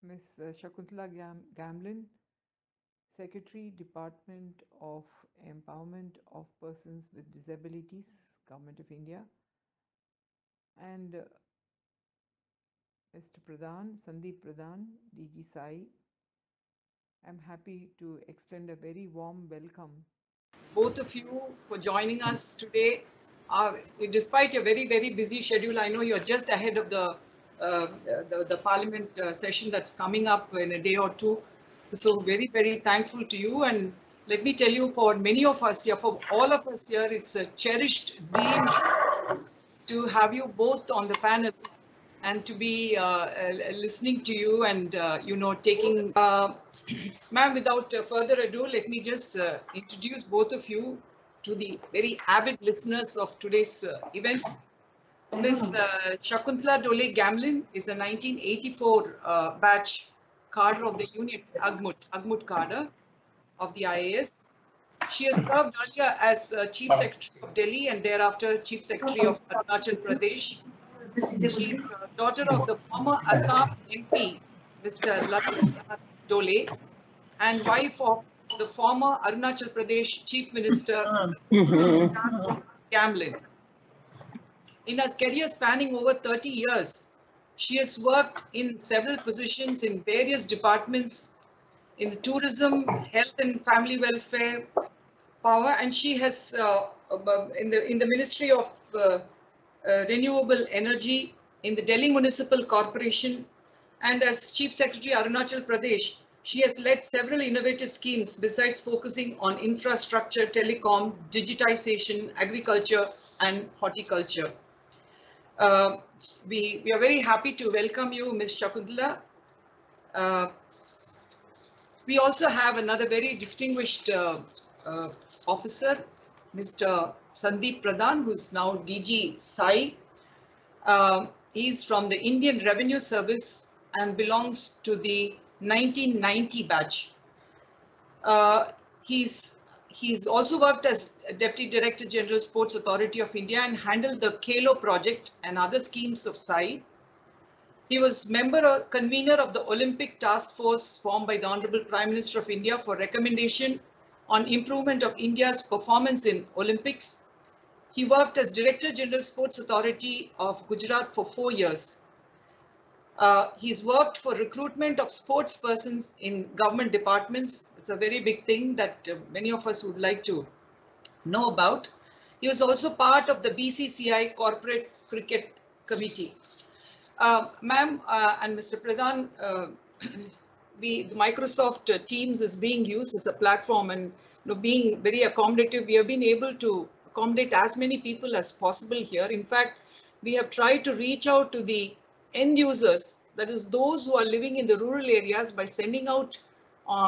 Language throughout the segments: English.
Ms. Shakuntala Gamlin, Secretary, Department of Empowerment of Persons with Disabilities, Government of India, and Mr. Pradhan, Sandeep Pradhan, DG Sai. I'm happy to extend a very warm welcome. Both of you for joining us today. Despite your very, very busy schedule, I know you're just ahead of the Parliament session that's coming up in a day or two. So very, very thankful to you. And let me tell you, for many of us here, for all of us here, it's a cherished dream to have you both on the panel and to be listening to you and, taking. Ma'am, without further ado, let me just introduce both of you to the very avid listeners of today's event. Ms. Shakuntala Dole Gamlin is a 1984 batch cadre of the unit Agmut cadre of the IAS. She has served earlier as Chief Secretary of Delhi and thereafter Chief Secretary of Arunachal Pradesh. She is daughter of the former Assam MP, Mr. Lalit Dole, and wife of the former Arunachal Pradesh Chief Minister, Mr. Gamlin. In her career spanning over 30 years, she has worked in several positions in various departments in the tourism, health and family welfare, power, and she has in the Ministry of Renewable Energy, in the Delhi Municipal Corporation, and as Chief Secretary Arunachal Pradesh, she has led several innovative schemes besides focusing on infrastructure, telecom, digitization, agriculture, and horticulture. We are very happy to welcome you, Ms. Shakuntala. We also have another very distinguished officer, Mr. Sandeep Pradhan, who's now DG Sai. He's from the Indian Revenue Service and belongs to the 1990 batch. He's also worked as Deputy Director General Sports Authority of India and handled the KELO project and other schemes of SAI. He was member or convener of the Olympic Task Force formed by the Honorable Prime Minister of India for recommendation on improvement of India's performance in Olympics. He worked as Director General Sports Authority of Gujarat for 4 years. He's worked for recruitment of sports persons in government departments. It's a very big thing that many of us would like to know about. He was also part of the BCCI Corporate Cricket Committee. Ma'am and Mr. Pradhan, the Microsoft Teams is being used as a platform, and being very accommodative, we have been able to accommodate as many people as possible here. In fact, we have tried to reach out to the end users, that is those who are living in the rural areas, by sending out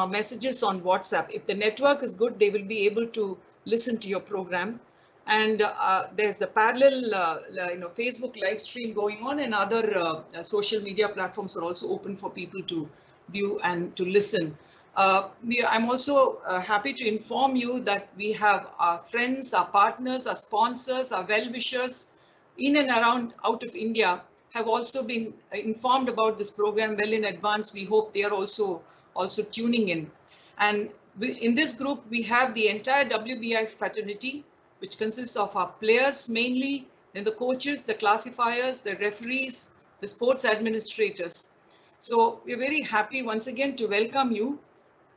messages on WhatsApp. If the network is good, they will be able to listen to your program. And there's a parallel Facebook live stream going on, and other social media platforms are also open for people to view and to listen. I'm also happy to inform you that we have our friends, our partners, our sponsors, our well-wishers in and around out of India have also been informed about this program well in advance. We hope they are also tuning in. And in this group, we have the entire WBI fraternity, which consists of our players mainly, then the coaches, the classifiers, the referees, the sports administrators. So we're very happy once again to welcome you.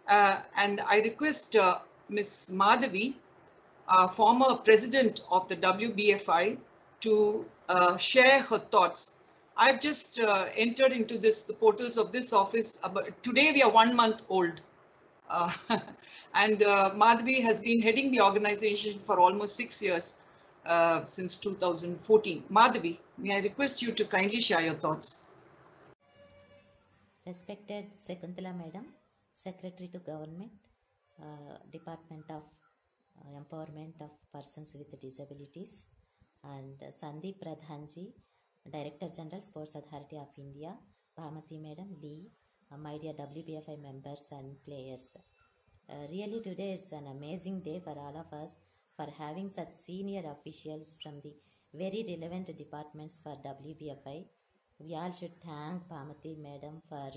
And I request Ms. Madhavi, former president of the WBFI, to share her thoughts. I've just entered into the portals of this office. Today we are 1 month old. And Madhavi has been heading the organization for almost 6 years, since 2014. Madhavi, may I request you to kindly share your thoughts? Respected Shakuntala Madam, Secretary to Government, Department of Empowerment of Persons with Disabilities, and Sandeep Pradhanji, Director General Sports Authority of India, Bhamati Madam, Lee, my dear WBFI members and players. Really today is an amazing day for all of us for having such senior officials from the very relevant departments for WBFI We all should thank Bhamati Madam for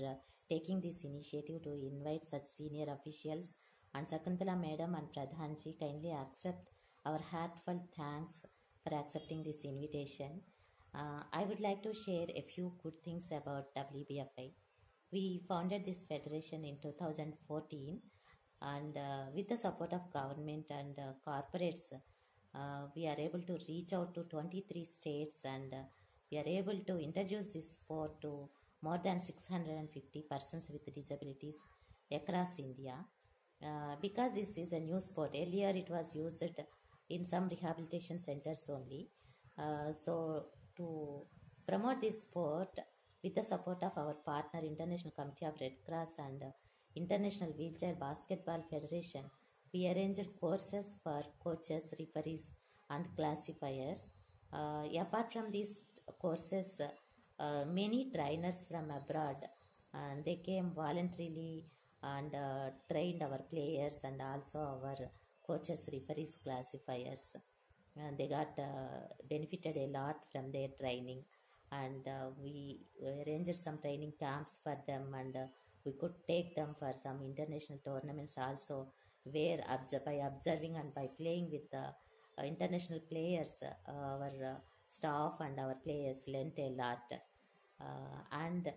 taking this initiative to invite such senior officials, and Sakuntala Madam and Pradhanji kindly accept our heartfelt thanks for accepting this invitation. I would like to share a few good things about WBFI. We founded this federation in 2014, and with the support of government and corporates, we are able to reach out to 23 states, and we are able to introduce this sport to more than 650 persons with disabilities across India. Because this is a new sport, earlier it was used in some rehabilitation centers only. So to promote this sport, with the support of our partner International Committee of Red Cross and International Wheelchair Basketball Federation, we arranged courses for coaches, referees and classifiers. Apart from these courses, many trainers from abroad, and they came voluntarily and trained our players and also our coaches, referees, classifiers. And they got benefited a lot from their training, and we arranged some training camps for them, and we could take them for some international tournaments also, where by observing and by playing with the international players, our staff and our players learnt a lot. And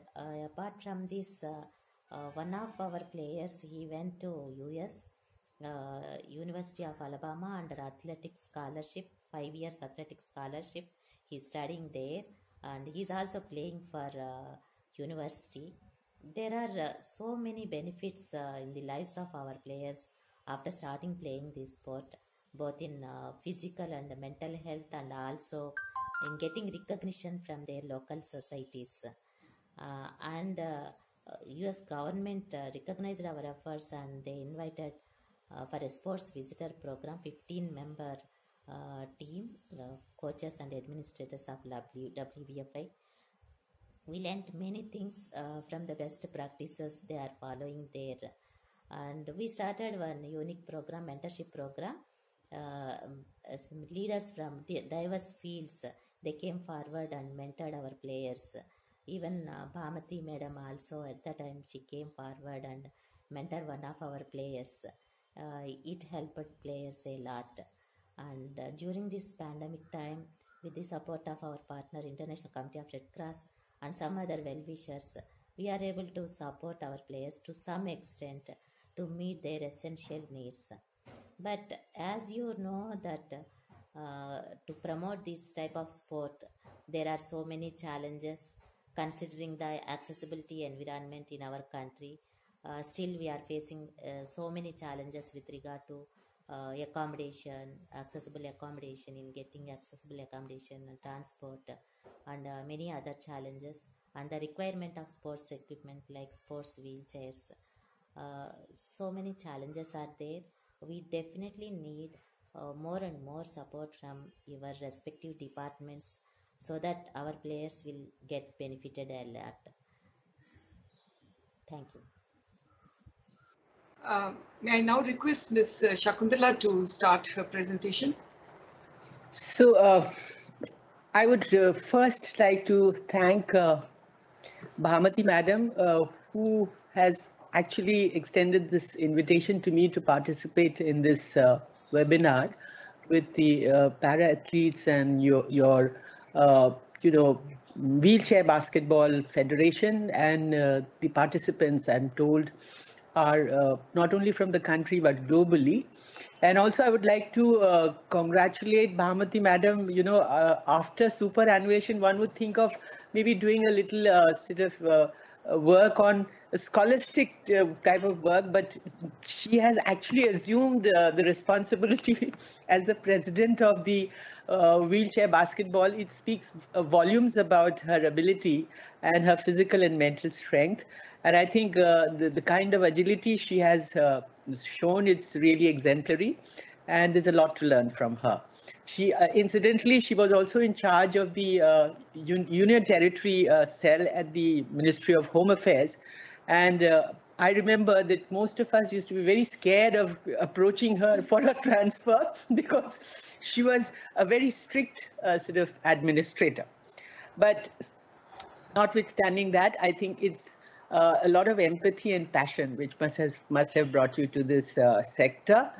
apart from this, one of our players, he went to US, University of Alabama, under athletics scholarship, 5 years athletics scholarship. He's studying there, and he's also playing for university. There are so many benefits in the lives of our players after starting playing this sport, both in physical and mental health, and also in getting recognition from their local societies. And US government recognized our efforts, and they invited for a sports visitor program 15-member team, coaches and administrators of WBFI. We learned many things from the best practices they are following there, and we started one unique program, mentorship program. Leaders from diverse fields, they came forward and mentored our players. Even Bhamati Madam also, at that time, she came forward and mentored one of our players. It helped players a lot. And during this pandemic time, with the support of our partner International Committee of Red Cross and some other well-wishers, we are able to support our players to some extent to meet their essential needs. But as you know that to promote this type of sport, there are so many challenges considering the accessibility environment in our country. Still we are facing so many challenges with regard to accommodation, accessible accommodation, in getting accessible accommodation and transport, and many other challenges, and the requirement of sports equipment like sports wheelchairs. So many challenges are there. We definitely need more and more support from your respective departments, so that our players will get benefited a lot. Thank you. May I now request Ms. Shakuntala to start her presentation? So I would first like to thank Bhamati Madam, who has actually extended this invitation to me to participate in this webinar with the para athletes and your wheelchair basketball federation, and the participants, I'm told, are not only from the country but globally. And also I would like to congratulate Bhamati Madam. After superannuation, one would think of maybe doing a little sort of work on a scholastic type of work, but she has actually assumed the responsibility as the president of the wheelchair basketball. It speaks volumes about her ability and her physical and mental strength. And I think the kind of agility she has shown, it's really exemplary, and there's a lot to learn from her. She incidentally, she was also in charge of the Union Territory cell at the Ministry of Home Affairs, and I remember that most of us used to be very scared of approaching her for a transfer because she was a very strict sort of administrator. But notwithstanding that, I think it's a lot of empathy and passion which must have brought you to this sector.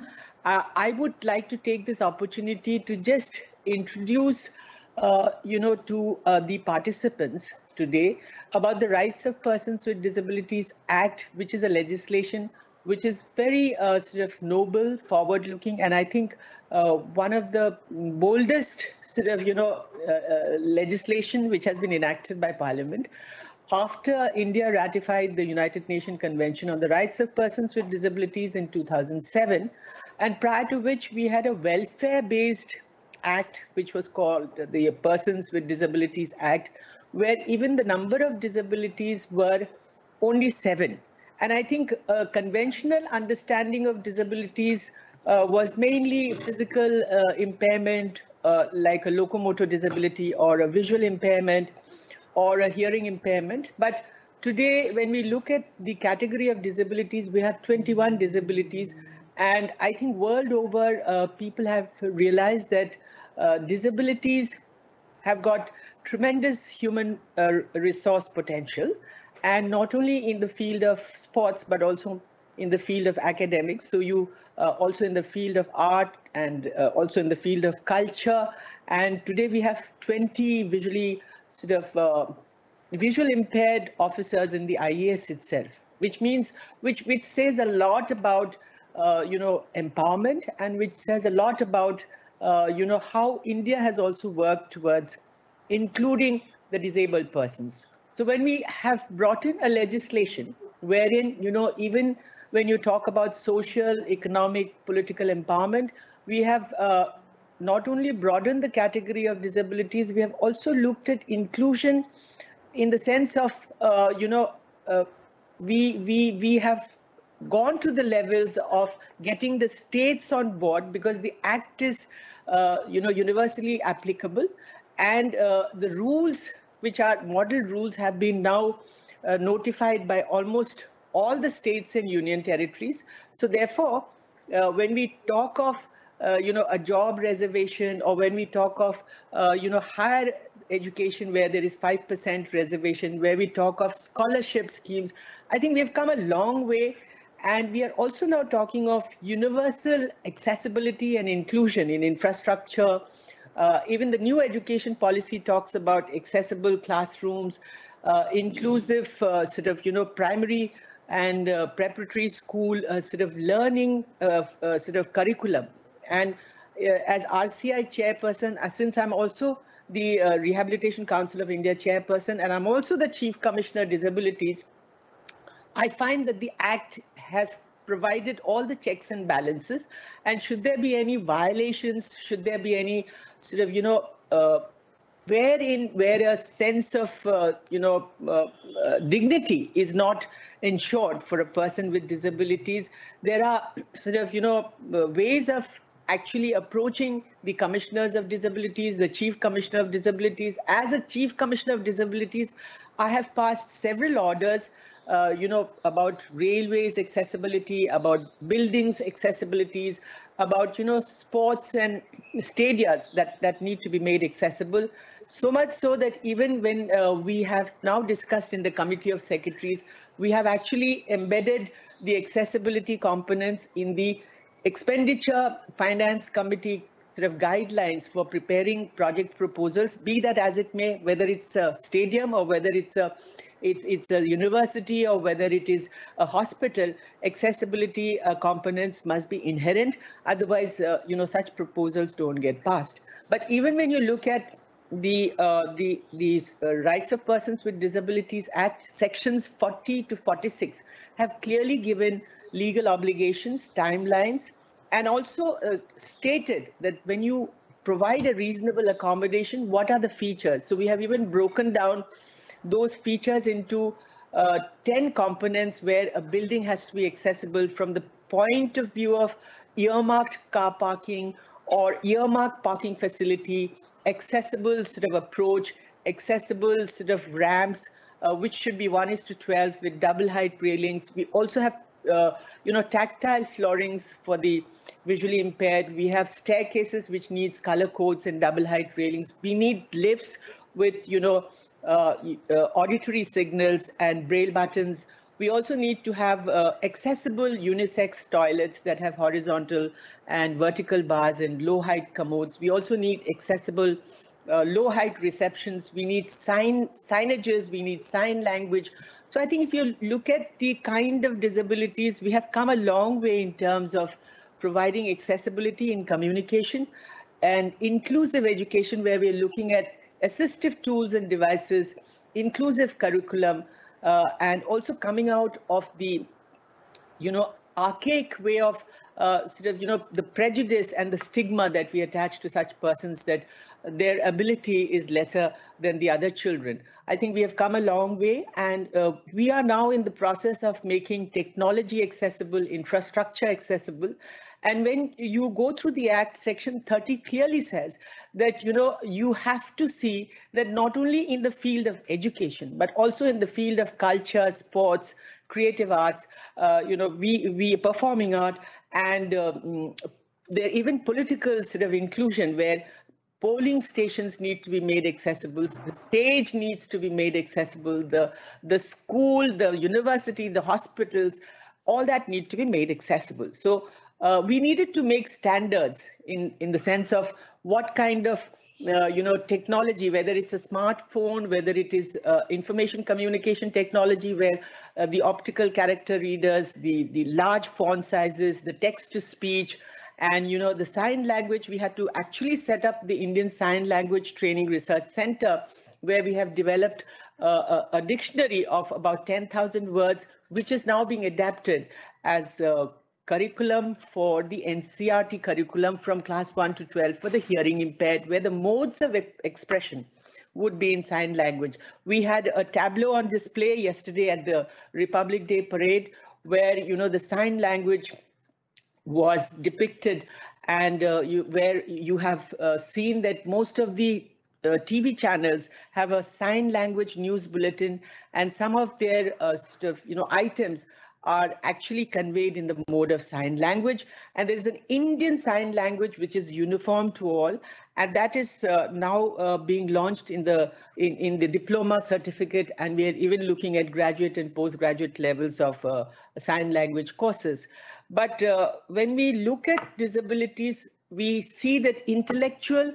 I would like to take this opportunity to just introduce, to the participants today about the Rights of Persons with Disabilities Act, which is a legislation which is very sort of noble, forward-looking, and I think one of the boldest sort of, legislation which has been enacted by Parliament after India ratified the United Nations Convention on the Rights of Persons with Disabilities in 2007, and prior to which we had a welfare-based act which was called the Persons with Disabilities Act, where even the number of disabilities were only 7. And I think a conventional understanding of disabilities was mainly physical impairment, like a locomotor disability or a visual impairment or a hearing impairment. But today, when we look at the category of disabilities, we have 21 disabilities. And I think world over, people have realized that disabilities have got tremendous human resource potential, and not only in the field of sports, but also in the field of academics. So you also in the field of art and also in the field of culture. And today we have 20 visually sort of visual impaired officers in the IAS itself, which means which says a lot about empowerment, and which says a lot about how India has also worked towards including the disabled persons. So when we have brought in a legislation wherein, even when you talk about social, economic, political empowerment, we have not only broadened the category of disabilities, we have also looked at inclusion in the sense of, we have gone to the levels of getting the states on board, because the act is, universally applicable, and the rules, which are model rules, have been now notified by almost all the states and union territories. So therefore, when we talk of a job reservation, or when we talk of higher education where there is 5% reservation, where we talk of scholarship schemes, I think we have come a long way. And we are also now talking of universal accessibility and inclusion in infrastructure. Even the new education policy talks about accessible classrooms, inclusive primary and preparatory school sort of learning sort of curriculum. And as RCI chairperson, since I'm also the Rehabilitation Council of India chairperson, and I'm also the Chief Commissioner Disabilities, I find that the Act has provided all the checks and balances, and should there be any violations, should there be any sort of, where a sense of, dignity is not ensured for a person with disabilities, there are sort of, ways of actually approaching the commissioners of disabilities, the chief commissioner of disabilities. As a chief commissioner of disabilities, I have passed several orders about railways accessibility, about buildings accessibilities, about, sports and stadiums that need to be made accessible. So much so that even when we have now discussed in the Committee of Secretaries, we have actually embedded the accessibility components in the Expenditure Finance Committee sort of guidelines for preparing project proposals, be that as it may, whether it's a stadium or whether it's a university or whether it is a hospital. Accessibility components must be inherent, otherwise such proposals don't get passed. But even when you look at the Rights of Persons with Disabilities Act, sections 40 to 46 have clearly given legal obligations, timelines, and also stated that when you provide a reasonable accommodation, what are the features? So we have even broken down those features into 10 components where a building has to be accessible from the point of view of earmarked car parking or earmarked parking facility, accessible sort of approach, accessible sort of ramps, which should be 1:12 with double height railings. We also have tactile floorings for the visually impaired. We have staircases which needs color codes and double height railings. We need lifts with, auditory signals and braille buttons. We also need to have accessible unisex toilets that have horizontal and vertical bars and low height commodes. We also need accessible low height receptions. We need signages, we need sign language. So I think if you look at the kind of disabilities, we have come a long way in terms of providing accessibility in communication and inclusive education, where we're looking at assistive tools and devices, inclusive curriculum, and also coming out of the archaic way of the prejudice and the stigma that we attach to such persons, that their ability is lesser than the other children. I think we have come a long way, and we are now in the process of making technology accessible, infrastructure accessible. And when you go through the Act, Section 30 clearly says that, you have to see that not only in the field of education, but also in the field of culture, sports, creative arts, we performing art, and there even political sort of inclusion, where polling stations need to be made accessible, the stage needs to be made accessible, the school, the university, the hospitals, all that need to be made accessible. So we needed to make standards in the sense of what kind of technology, whether it's a smartphone, whether it is information communication technology, where the optical character readers, the large font sizes, the text to speech, and the sign language. We had to actually set up the Indian Sign Language Training Research Center, where we have developed a dictionary of about 10,000 words, which is now being adapted as curriculum for the NCERT curriculum from class 1 to 12 for the hearing impaired, where the modes of expression would be in sign language. We had a tableau on display yesterday at the Republic Day parade, where the sign language was depicted, and where you have seen that most of the TV channels have a sign language news bulletin, and some of their items are actually conveyed in the mode of sign language. And there's an Indian Sign Language which is uniform to all, and that is now being launched in the diploma certificate, and we are even looking at graduate and postgraduate levels of sign language courses. But when we look at disabilities, we see that intellectual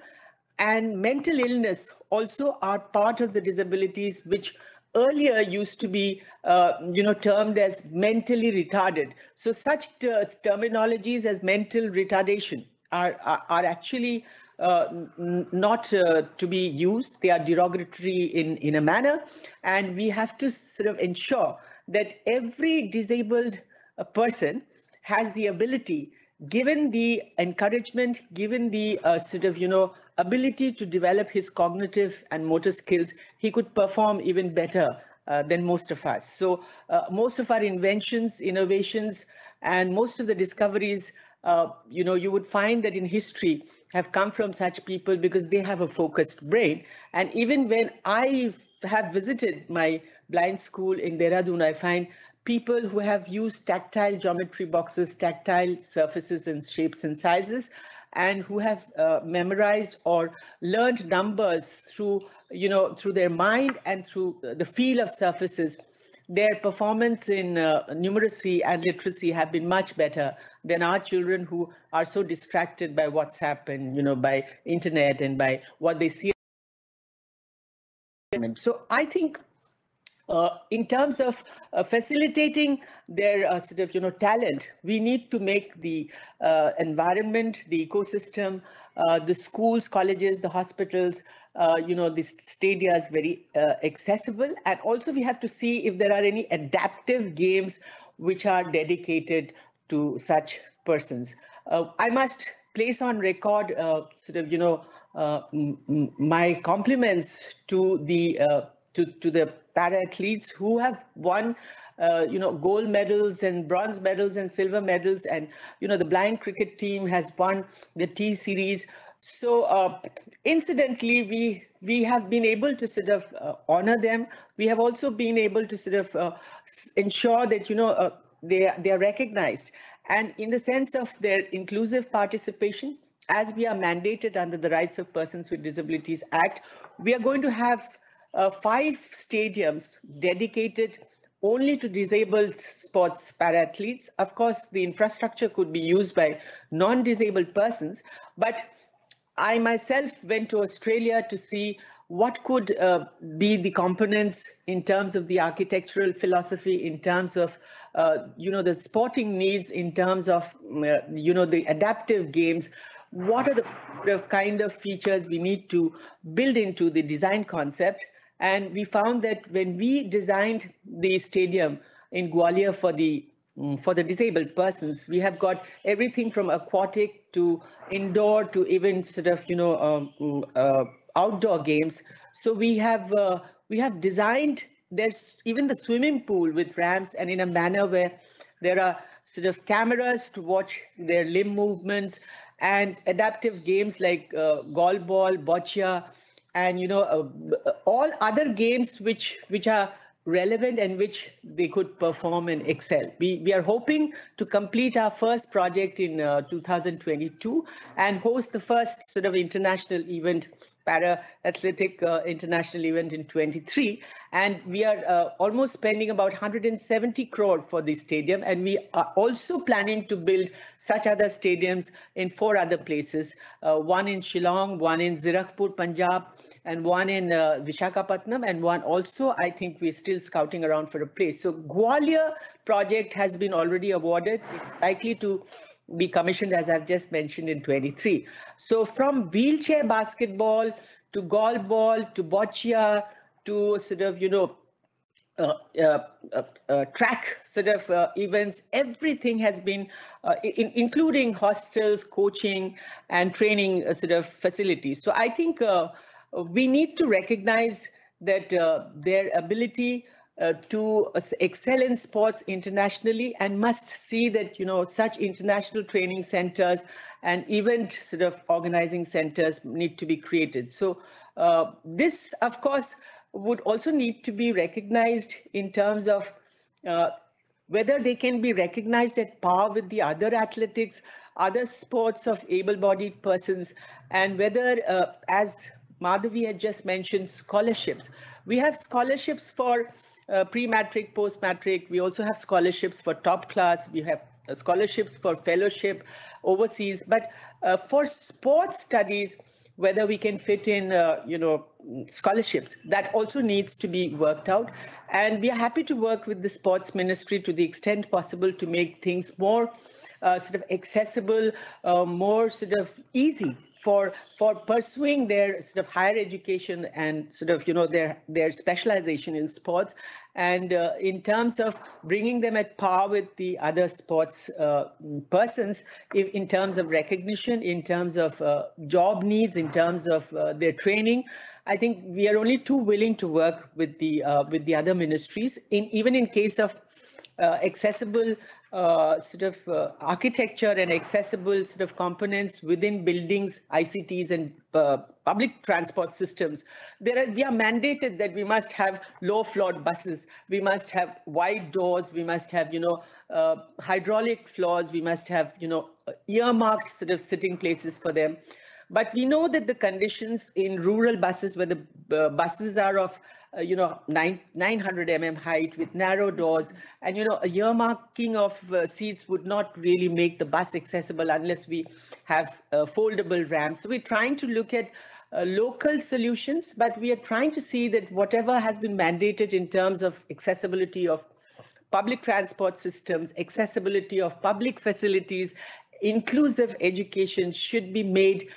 and mental illness also are part of the disabilities, which earlier used to be termed as mentally retarded. So such terminologies as mental retardation are actually not to be used. They are derogatory in a manner, and we have to sort of ensure that every disabled person has the ability, given the encouragement, given the ability to develop his cognitive and motor skills, he could perform even better than most of us. So most of our inventions, innovations, and most of the discoveries, you would find that in history have come from such people, because they have a focused brain. And even when I have visited my blind school in Dehradun, I find people who have used tactile geometry boxes, tactile surfaces and shapes and sizes, and who have memorized or learned numbers through their mind and through the feel of surfaces. Their performance in numeracy and literacy have been much better than our children, who are so distracted by WhatsApp and by internet and by what they see. So I think in terms of facilitating their talent, we need to make the environment, the ecosystem, the schools, colleges, the hospitals, the stadiums very accessible. And also we have to see if there are any adaptive games which are dedicated to such persons. I must place on record my compliments to the para-athletes who have won gold medals and bronze medals and silver medals, and the blind cricket team has won the T Series. So incidentally, we have been able to sort of honor them. We have also been able to sort of ensure that they are recognized, and in the sense of their inclusive participation, as we are mandated under the Rights of Persons with Disabilities Act, we are going to have 5 stadiums dedicated only to disabled sports para-athletes. Of course, the infrastructure could be used by non-disabled persons, but I myself went to Australia to see what could be the components in terms of the architectural philosophy, in terms of the sporting needs, in terms of the adaptive games. What are the kind of features we need to build into the design concept? And we found that when we designed the stadium in Gwalior for the disabled persons, we have got everything from aquatic to indoor to even sort of outdoor games. So we have designed, there's even the swimming pool with ramps, and in a manner where there are sort of cameras to watch their limb movements, and adaptive games like goal ball, boccia, and all other games which are relevant and which they could perform and excel. We are hoping to complete our first project in 2022 and host the first sort of international event, para-athletic international event in 23. And we are almost spending about 170 crore for this stadium. And we are also planning to build such other stadiums in 4 other places, one in Shillong, one in Zirakpur, Punjab, and one in Vishakhapatnam, and one also, I think we're still scouting around for a place. So Gwalior project has been already awarded. It's likely to be commissioned, as I've just mentioned, in 23. So from wheelchair basketball to goal ball to boccia to sort of, track sort of events, everything has been, including hostels, coaching, and training sort of facilities. So I think we need to recognize that their ability to excel in sports internationally, and must see that such international training centers and event sort of organizing centers need to be created. So this, of course, would also need to be recognized in terms of whether they can be recognized at par with the other athletics, other sports of able-bodied persons, and whether, as Madhavi had just mentioned, scholarships. We have scholarships for pre-matric, post-matric. We also have scholarships for top class. We have scholarships for fellowship overseas. But for sports studies, whether we can fit in, scholarships, that also needs to be worked out. And we are happy to work with the sports ministry to the extent possible to make things more sort of accessible, more sort of easy for pursuing their sort of higher education and sort of their specialization in sports, and in terms of bringing them at par with the other sports persons, in terms of recognition, in terms of job needs, in terms of their training. I think we are only too willing to work with the other ministries, even in case of accessible architecture and accessible sort of components within buildings, ICTs, and public transport systems. We are mandated that we must have low-floored buses, we must have wide doors, we must have hydraulic floors, we must have earmarked sort of sitting places for them. But we know that the conditions in rural buses, where the buses are of 900 mm height with narrow doors, and a earmarking of seats would not really make the bus accessible unless we have foldable ramps. So we're trying to look at local solutions, but we are trying to see that whatever has been mandated in terms of accessibility of public transport systems, accessibility of public facilities, inclusive education should be made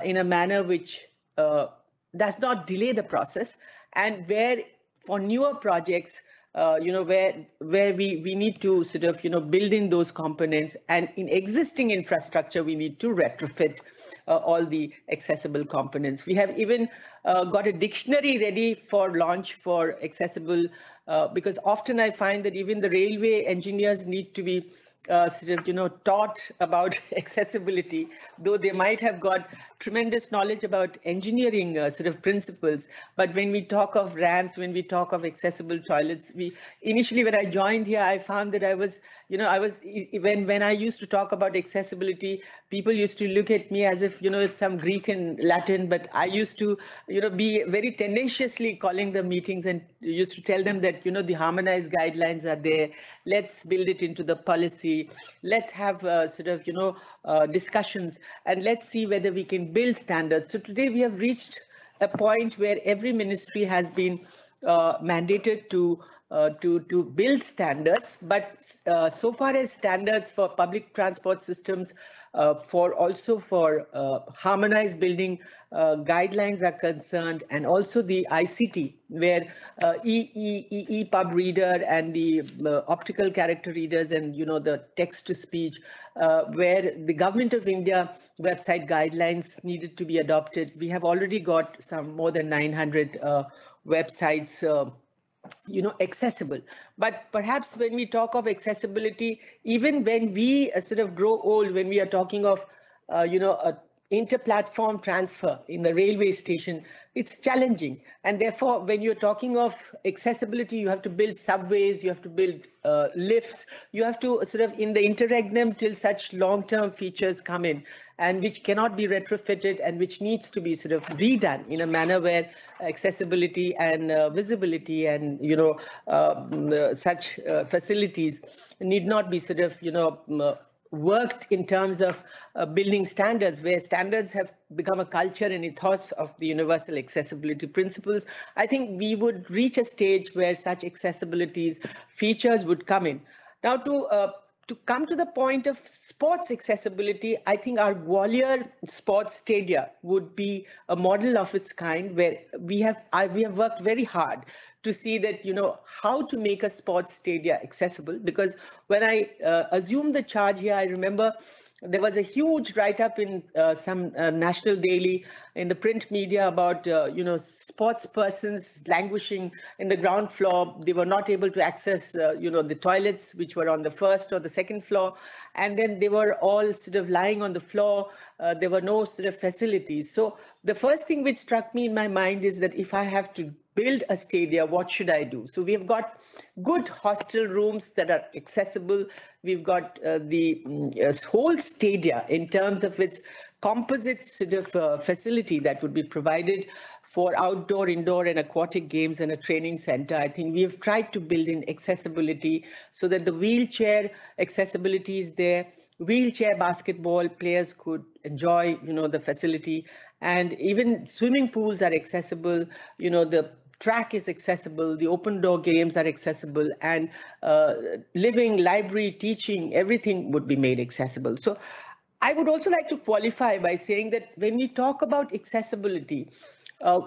in a manner which does not delay the process, and where for newer projects, where we need to sort of build in those components, and in existing infrastructure we need to retrofit all the accessible components. We have even got a dictionary ready for launch for accessible, because often I find that even the railway engineers need to be taught about accessibility, though they might have got tremendous knowledge about engineering sort of principles. But when we talk of ramps, when we talk of accessible toilets, initially when I joined here, I found that I was when I used to talk about accessibility, people used to look at me as if, it's some Greek and Latin, but I used to, be very tenaciously calling the meetings and used to tell them that, the harmonized guidelines are there. Let's build it into the policy. Let's have discussions, and let's see whether we can build standards. So today we have reached a point where every ministry has been mandated to build standards, but so far as standards for public transport systems, for harmonized building guidelines are concerned, and also the ICT, where EPUB reader and the optical character readers and the text to speech, where the Government of India website guidelines needed to be adopted. We have already got some more than 900 websites accessible. But perhaps when we talk of accessibility, even when we grow old, when we are talking of a inter-platform transfer in the railway station, it's challenging. And therefore, when you're talking of accessibility, you have to build subways, you have to build lifts, you have to in the interregnum till such long-term features come in, and which cannot be retrofitted and which needs to be redone in a manner where accessibility and visibility and such facilities need not be worked in terms of building standards, where standards have become a culture and ethos of the universal accessibility principles. I think we would reach a stage where such accessibility features would come in. Now, to come to the point of sports accessibility, I think our Gwalior sports stadia would be a model of its kind, where we have worked very hard to see that, how to make a sports stadia accessible. Because when I assumed the charge here, I remember there was a huge write-up in some national daily in the print media about, sports persons languishing in the ground floor. They were not able to access, the toilets, which were on the first or the second floor. And then they were all lying on the floor. There were no facilities. So the first thing which struck me in my mind is that if I have to build a stadia, what should I do? So we've got good hostel rooms that are accessible. We've got the whole stadia in terms of its composite facility that would be provided for outdoor, indoor and aquatic games and a training center. I think we have tried to build in accessibility so that the wheelchair accessibility is there. Wheelchair basketball players could enjoy, the facility, and even swimming pools are accessible. The track is accessible, the open door games are accessible, and living, library, teaching, everything would be made accessible. So I would also like to qualify by saying that when we talk about accessibility,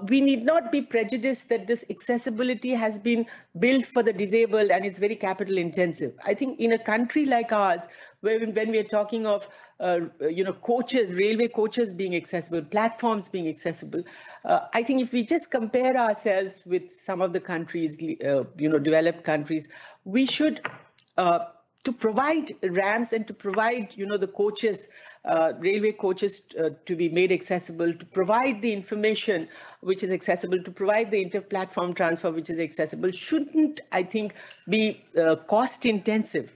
we need not be prejudiced that this accessibility has been built for the disabled and it's very capital intensive. I think in a country like ours, where when we are talking of coaches, railway coaches being accessible, platforms being accessible, I think if we just compare ourselves with some of the countries, developed countries, we should to provide ramps and to provide, the coaches, railway coaches to be made accessible, to provide the information which is accessible, to provide the inter-platform transfer which is accessible, shouldn't, I think, be cost intensive.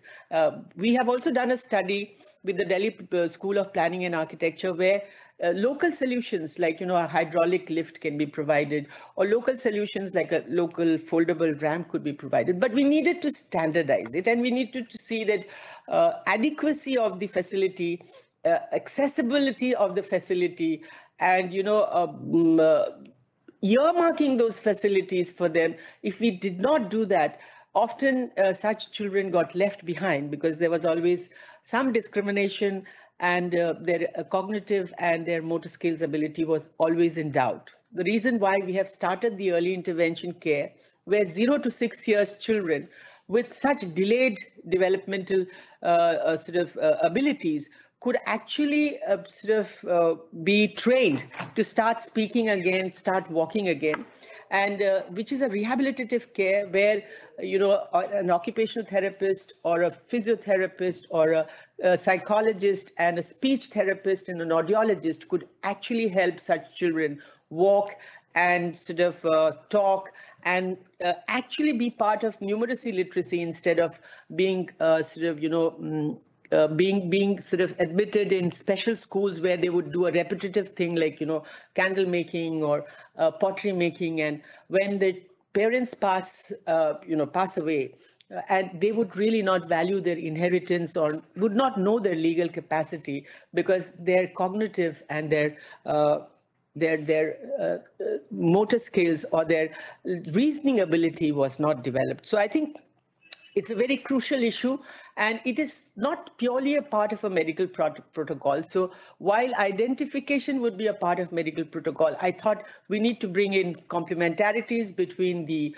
We have also done a study with the Delhi School of Planning and Architecture, where local solutions like, a hydraulic lift can be provided, or local solutions like a local foldable ramp could be provided. But we needed to standardize it, and we needed to see that adequacy of the facility, accessibility of the facility, and, earmarking those facilities for them. If we did not do that, often such children got left behind because there was always some discrimination, and their cognitive and their motor skills ability was always in doubt. The reason why we have started the early intervention care, where 0 to 6 years children with such delayed developmental abilities could actually be trained to start speaking again, start walking again, and which is a rehabilitative care where, an occupational therapist or a physiotherapist or a psychologist and a speech therapist and an audiologist could actually help such children walk and sort of talk and actually be part of numeracy literacy instead of being sort of, being sort of admitted in special schools where they would do a repetitive thing like, candle making or pottery making. And when the parents pass away, and they would really not value their inheritance or would not know their legal capacity because their cognitive and their motor skills or their reasoning ability was not developed. So I think it's a very crucial issue, and it is not purely a part of a medical protocol. So while identification would be a part of medical protocol, I thought we need to bring in complementarities between the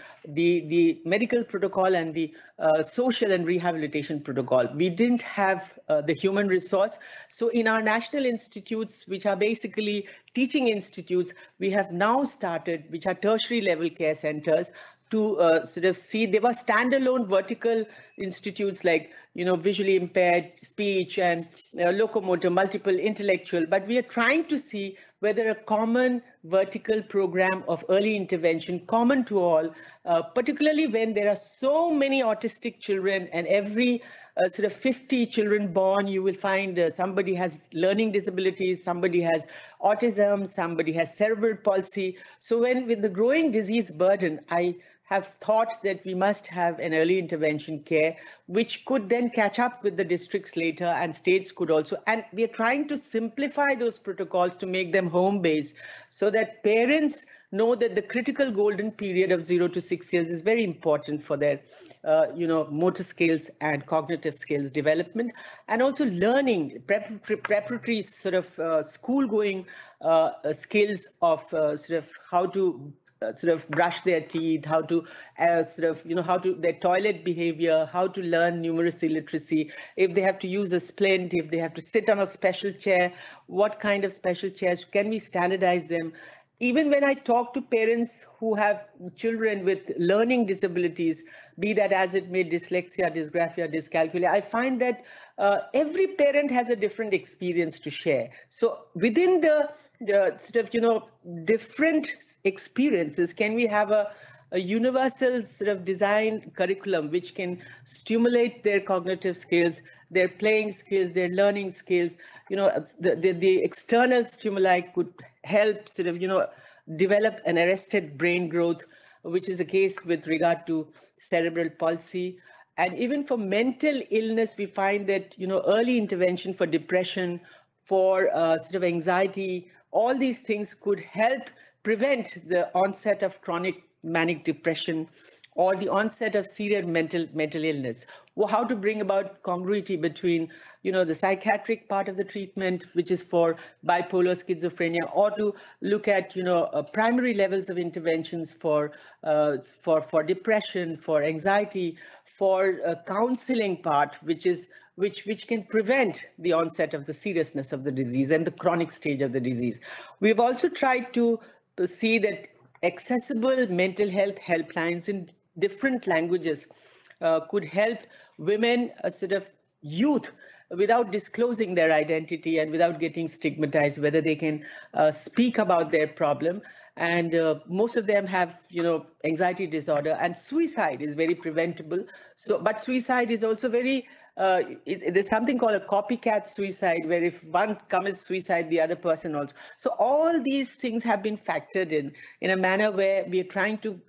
medical protocol and the social and rehabilitation protocol. We didn't have the human resource. So in our national institutes, which are basically teaching institutes, we have now started, which are tertiary level care centers, to sort of see. They were standalone vertical institutes like, visually impaired, speech and locomotor, multiple intellectual. But we are trying to see whether a common vertical program of early intervention, common to all, particularly when there are so many autistic children, and every sort of 50 children born, you will find somebody has learning disabilities, somebody has autism, somebody has cerebral palsy. So with the growing disease burden, I have thought that we must have an early intervention care, which could then catch up with the districts later, and states could also. And we are trying to simplify those protocols to make them home-based so that parents know that the critical golden period of 0 to 6 years is very important for their, motor skills and cognitive skills development, and also learning preparatory sort of school-going skills of sort of how to sort of brush their teeth, how to their toilet behavior, how to learn numeracy literacy, if they have to use a splint, if they have to sit on a special chair, what kind of special chairs, can we standardize them? Even when I talk to parents who have children with learning disabilities, be that as it may, dyslexia, dysgraphia, dyscalculia, I find that every parent has a different experience to share. So within the sort of, different experiences, can we have a universal sort of design curriculum which can stimulate their cognitive skills, their playing skills, their learning skills? The external stimuli could help sort of, develop an arrested brain growth, which is the case with regard to cerebral palsy. And even for mental illness, we find that, early intervention for depression, for sort of anxiety, all these things could help prevent the onset of chronic manic depression or the onset of serious mental illness. Well, how to bring about congruity between, the psychiatric part of the treatment, which is for bipolar schizophrenia, or to look at, primary levels of interventions for depression, for anxiety, for counseling part, which can prevent the onset of the seriousness of the disease and the chronic stage of the disease. We've also tried to see that accessible mental health helplines in different languages could help women, sort of youth, without disclosing their identity and without getting stigmatized, whether they can speak about their problem. And most of them have, anxiety disorder, and suicide is very preventable. So, but suicide is also very, there's something called a copycat suicide, where if one commits suicide, the other person also. So all these things have been factored in a manner where we are trying to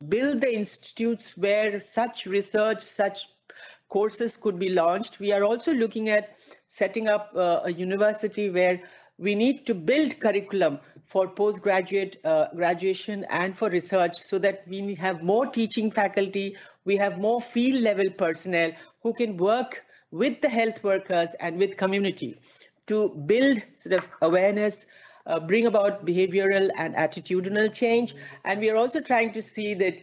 build the institutes where such research, such courses could be launched. We are also looking at setting up a university where we need to build curriculum for postgraduate graduation and for research, so that we have more teaching faculty, we have more field level personnel who can work with the health workers and with community to build sort of awareness, bring about behavioral and attitudinal change. And we are also trying to see that,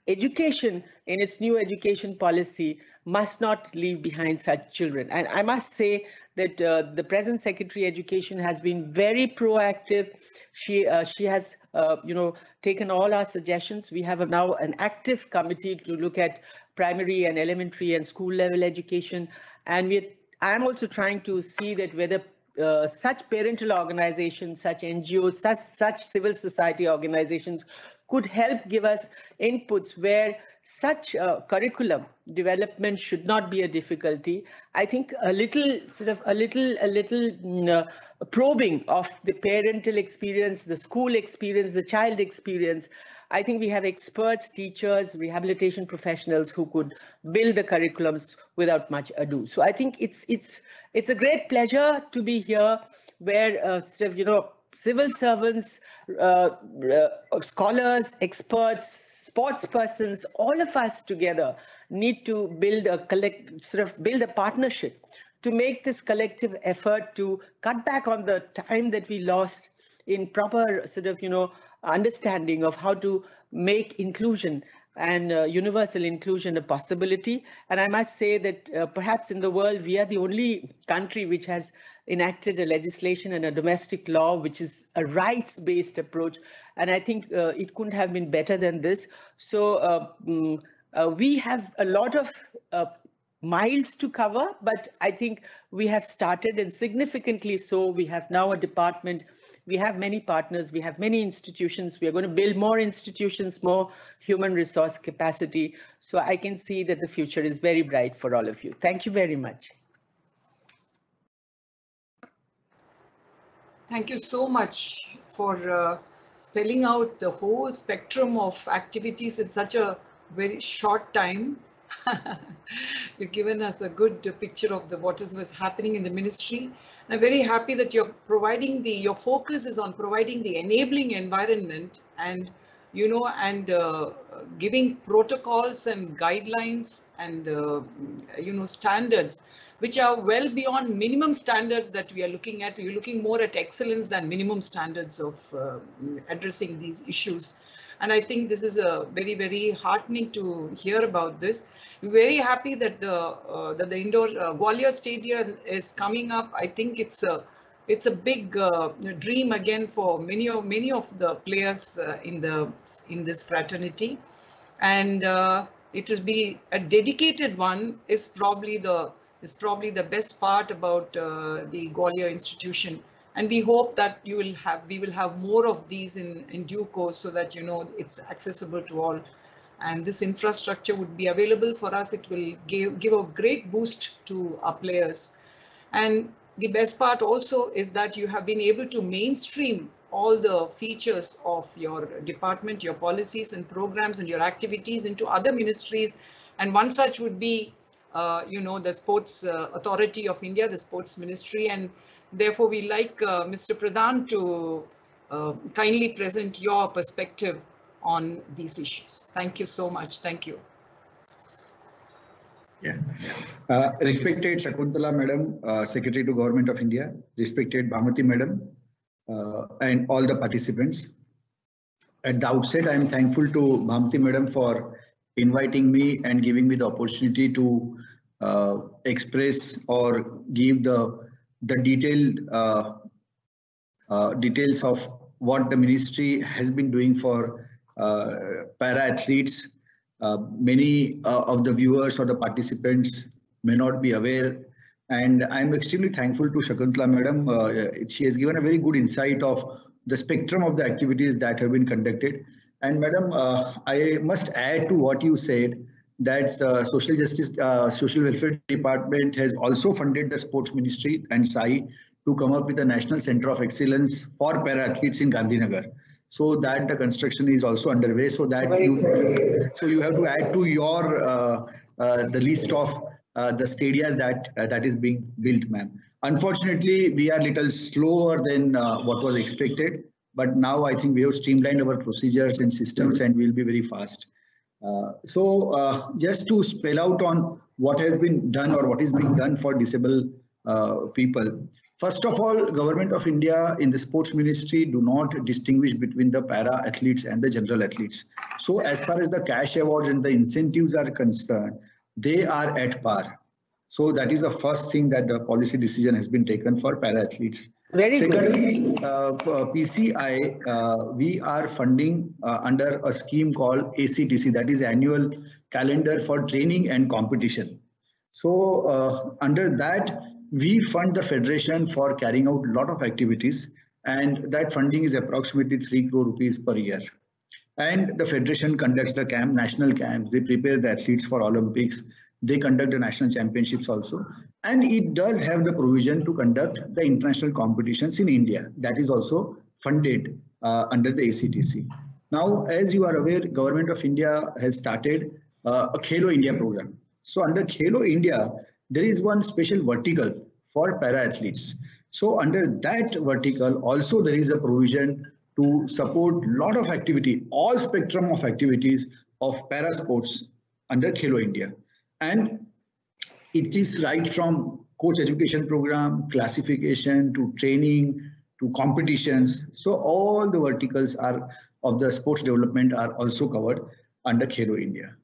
education in its new education policy must not leave behind such children. And I must say that the present Secretary Education has been very proactive. She has, taken all our suggestions. We have now an active committee to look at primary and elementary and school level education. And I am also trying to see that whether such parental organizations, such NGOs, such civil society organizations could help give us inputs where such curriculum development should not be a difficulty. I think a little probing of the parental experience, the school experience, the child experience. I think we have experts, teachers, rehabilitation professionals who could build the curriculums without much ado. So I think it's a great pleasure to be here, where civil servants, scholars, experts, sports persons, all of us together need to build a partnership to make this collective effort to cut back on the time that we lost in proper understanding of how to make inclusion and universal inclusion a possibility. And I must say that perhaps in the world, we are the only country which has enacted a legislation and a domestic law which is a rights-based approach. And I think it couldn't have been better than this. So we have a lot of miles to cover, but I think we have started, and significantly so. We have now a department, we have many partners, we have many institutions. We are going to build more institutions, more human resource capacity. So I can see that the future is very bright for all of you. Thank you very much. Thank you so much for spelling out the whole spectrum of activities in such a very short time. You've given us a good picture of what was happening in the ministry. I'm very happy that you're providing your focus is on providing the enabling environment and, giving protocols and guidelines and, standards, which are well beyond minimum standards that we are looking at. We're looking more at excellence than minimum standards of addressing these issues. And I think this is a very, very heartening to hear about this. We're very happy that the indoor Gwalior Stadium is coming up. I think it's a big dream again for many of the players in this fraternity, and it will be a dedicated one. Is probably the best part about the Gwalior institution. And we hope that we will have more of these in due course, so that it's accessible to all. And this infrastructure would be available for us. It will give a great boost to our players. And the best part also is that you have been able to mainstream all the features of your department, your policies and programs and your activities into other ministries. And one such would be, the Sports Authority of India, the Sports Ministry. And therefore, we like Mr. Pradhan to kindly present your perspective on these issues. Thank you so much. Thank you. Yeah. Respected Shakuntala Madam, Secretary to Government of India, respected Bhamati Madam, and all the participants. At the outset, I am thankful to Bhamati Madam for inviting me and giving me the opportunity to express or give the detailed details of what the ministry has been doing for para athletes. Many of the viewers or the participants may not be aware, and I'm extremely thankful to Shakuntala Madam. She has given a very good insight of the spectrum of the activities that have been conducted. And Madam, I must add to what you said, that Social Justice, Social Welfare Department has also funded the Sports Ministry and SAI to come up with a National Center of Excellence for para athletes in Gandhinagar. So that the construction is also underway. So that you have to add to your the list of the stadiums that is being built, ma'am. Unfortunately, we are little slower than what was expected, but now I think we have streamlined our procedures and systems, and we'll be very fast. Just to spell out on what has been done or what is being done for disabled people. First of all, Government of India in the Sports Ministry do not distinguish between the para athletes and the general athletes. So as far as the cash awards and the incentives are concerned, they are at par. So that is the first thing that the policy decision has been taken for para athletes. Secondly, PCI, we are funding under a scheme called ACTC, that is Annual Calendar for Training and Competition. So under that, we fund the federation for carrying out a lot of activities, and that funding is approximately 3 crore rupees per year. And the federation conducts the national camps, they prepare the athletes for Olympics, they conduct the national championships also, and it does have the provision to conduct the international competitions in India. That is also funded under the ACTC. Now, as you are aware, Government of India has started a Khelo India program. So under Khelo India, there is one special vertical for para athletes. So under that vertical, also there is a provision to support a lot of activity, all spectrum of activities of para sports under Khelo India. And it is right from coach education program, classification to training to competitions. So all the verticals are of the sports development are also covered under Khelo India.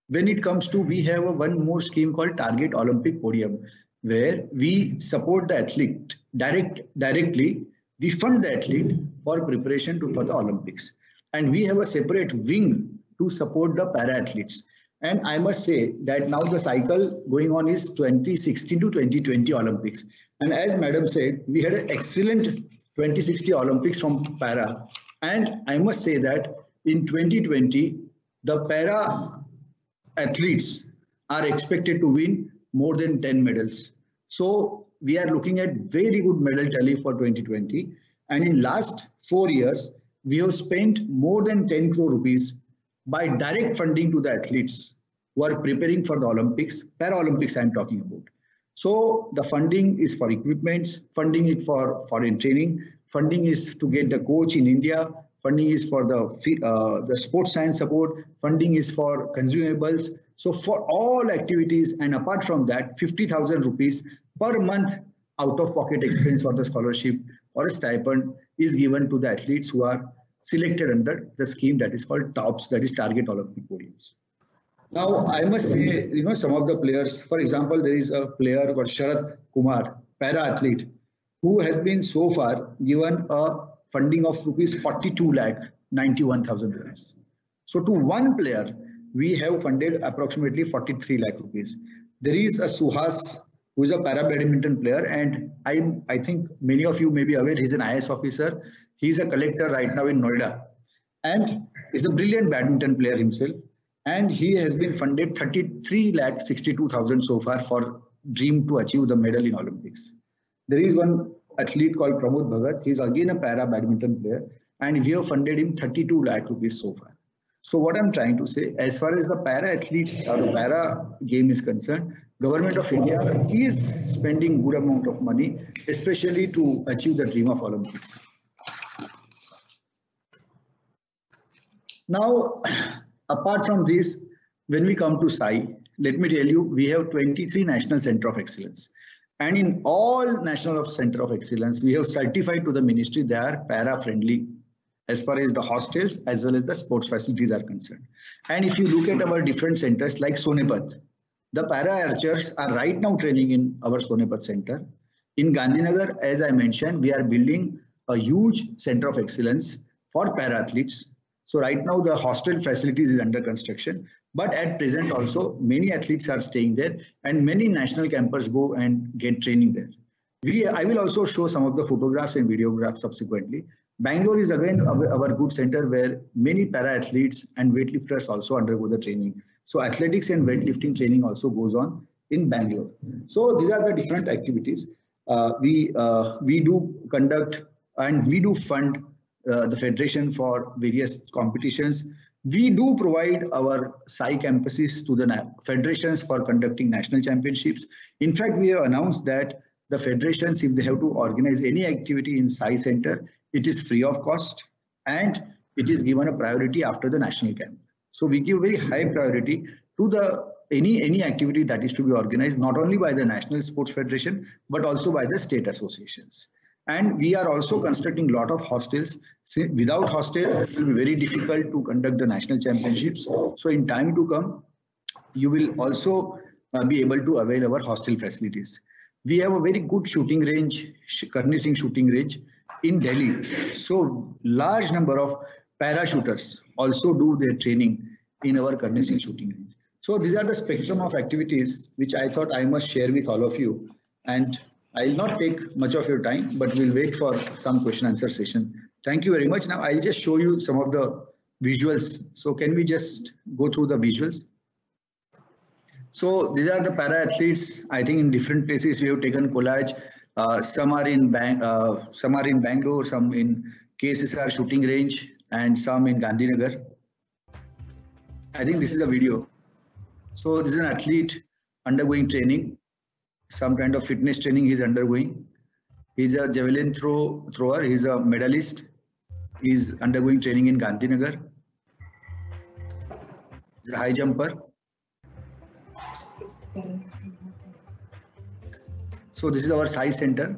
When it comes to, we have one more scheme called Target Olympic Podium, where we support the athlete directly. We fund the athlete for preparation for the Olympics, and we have a separate wing to support the para athletes. And I must say that now the cycle going on is 2016 to 2020 Olympics. And as Madam said, we had an excellent 2060 Olympics from para. And I must say that in 2020, the para athletes are expected to win more than 10 medals. So we are looking at very good medal tally for 2020. And in last 4 years, we have spent more than 10 crore rupees by direct funding to the athletes who are preparing for the Olympics, Paralympics I'm talking about. So the funding is for equipments, funding is for foreign training, funding is to get the coach in India, funding is for the sports science support, funding is for consumables. So for all activities, and apart from that, 50,000 rupees per month out of pocket expense or the scholarship or a stipend is given to the athletes who are selected under the scheme that is called TOPS, that is Target Olympic Podiums. Now, I must say, some of the players, for example, there is a player called Sharat Kumar, para-athlete, who has been so far given a funding of rupees 42 lakh 91,000 rupees. So to one player, we have funded approximately 43 lakh rupees. There is a Suhas, who is a para-badminton player, and I think many of you may be aware, he's an IAS officer. He's a collector right now in Noida, and is a brilliant badminton player himself. And he has been funded 33 lakh 62,000 so far for dream to achieve the medal in Olympics. There is one athlete called Pramod Bhagat. He's again a para badminton player, and we have funded him 32 lakh rupees so far. So what I'm trying to say, as far as the para athletes or the para game is concerned, Government of India is spending good amount of money, especially to achieve the dream of Olympics. Now, apart from this, when we come to SAI, let me tell you, we have 23 National Center of Excellence. And in all National Center of Excellence, we have certified to the ministry they are para-friendly as far as the hostels as well as the sports facilities are concerned. And if you look at our different centers like Sonepat, the para-archers are right now training in our Sonepat center. In Gandhinagar, as I mentioned, we are building a huge center of excellence for para-athletes. So right now the hostel facilities is under construction, but at present also many athletes are staying there and many national campers go and get training there. I will also show some of the photographs and videographs subsequently. Bangalore is again our good center where many para athletes and weightlifters also undergo the training. So athletics and weightlifting training also goes on in Bangalore. So these are the different activities we do conduct, and we do fund the federation for various competitions. We do provide our SAI campuses to the federations for conducting national championships. In fact, we have announced that the federations, if they have to organize any activity in SAI center, it is free of cost and it is given a priority after the national camp. So we give very high priority to the any activity that is to be organized, not only by the National Sports Federation, but also by the state associations. And we are also constructing a lot of hostels. Without hostel, it will be very difficult to conduct the national championships. So in time to come, you will also be able to avail our hostel facilities. We have a very good shooting range, Karni Singh shooting range in Delhi. So large number of parachuters also do their training in our Karni Singh shooting range. So these are the spectrum of activities which I thought I must share with all of you. And I'll not take much of your time, but we'll wait for some question answer session. Thank you very much. Now I'll just show you some of the visuals. So can we just go through the visuals? So these are the para athletes. I think in different places we have taken collage. Some are in Bangalore, some in KSSR shooting range, and some in Gandhinagar. I think this is a video. So this is an athlete undergoing training, some kind of fitness training he's undergoing. He's a javelin thrower. He's a medalist. He's undergoing training in Gandhinagar. He's a high jumper. So this is our size center.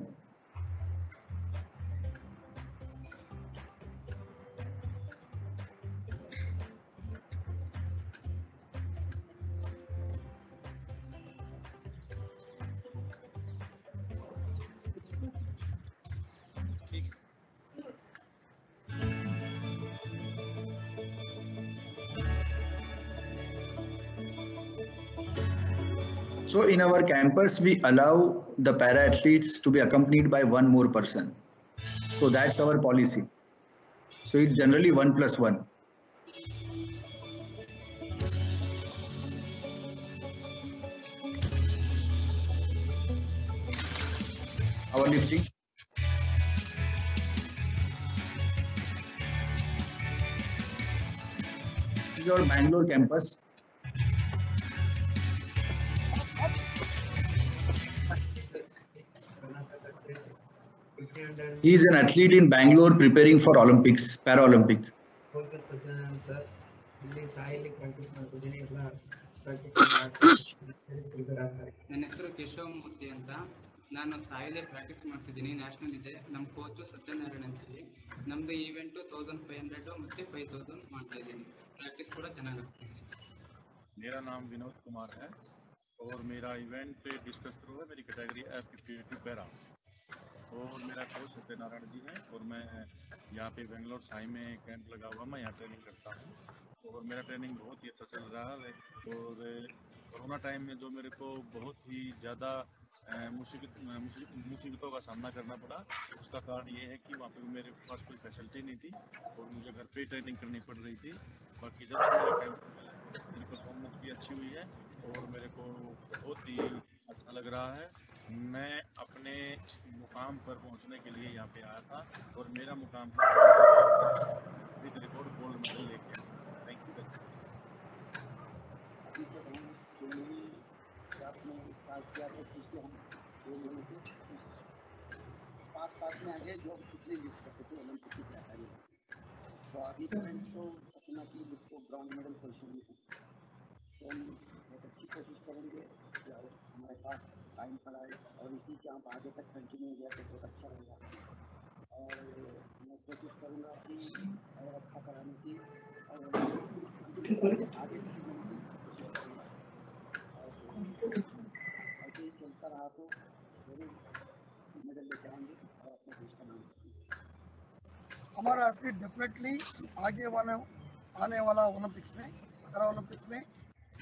So in our campus, we allow the para athletes to be accompanied by one more person. So that's our policy. So it's generally 1+1. Our lifting. This is our Bangalore campus. He is an athlete in Bangalore preparing for Olympics, Paralympic. ನನ್ನ ಹೆಸರು ಕೇಶವಮೂರ್ತಿ ಅಂತ. ನಾನು ಸಾಯಿಲೆ practice ಮಾಡ್ತಿದ್ದೀನಿ. National ಇದೆ. ನಮ್ಮ coach Satyanarayana ಅಂತೇಳಿ. ನಮ್ಮದು event 1500 ಮತ್ತು 5000 ಮಾಡ್ತಾ ಇದ್ದೀನಿ. ಪ್ರಾಕ್ಟೀಸ್ ಕೂಡ ಚೆನ್ನಾಗಿ ಆಗ್ತಿದೆ. मेरा नाम विनोद कुमार है और मेरा इवेंट डिस्कस थ्रू है. मेरी कैटेगरी F52 पैरा और मेरा कोच सत्यनारायण जी है और मैं यहाँ पे बेंगलोर साई में कैंप लगा हुआ, मैं यहाँ ट्रेनिंग करता हूँ और मेरा ट्रेनिंग बहुत ही अच्छा चल रहा है. और कोरोना टाइम में जो मेरे को बहुत ही ज़्यादा मुसीबतों का सामना करना पड़ा, उसका कारण ये है कि वहाँ पे मेरे पास कोई फैसिलिटी नहीं थी और मुझे घर पे ट्रेनिंग करनी पड़ रही थी. बाकी जब मेरा कैंप मेरी परफॉर्मेंस भी अच्छी हुई है और मेरे को बहुत ही अच्छा लग रहा है. मैं अपने मुकाम पर पहुंचने के लिए यहाँ पे आया था और मेरा मुकाम विद रिकॉर्ड गोल्ड मेडल लेके आया. Thank you. पास में आगे जो पिछले लिस्ट करते थे ओलंपिक की तैयारी में, तो अभी तो अपना जिसको ब्रॉन्ज मेडल पोजिशन में है, तो हम बहुत अच्छी कोशिश करेंगे कि हमारे पास टाइम पड़ा है और इसी के आप आगे तक कंटिन्यू हो गया तो बहुत अच्छा रहेगा. और मैं कोशिश करूँगा कि और अच्छा कराने की और आगे भी चीज़ों की कोशिश करूँगा. और ऐसे ही चलता रहा तो जरूर मेडल लेके आएंगे और अपने देश का नाम करेंगे. हमारा एथलीट डेफिनेटली आगे आने वाला ओलंपिक्स में, पैरा ओलंपिक्स में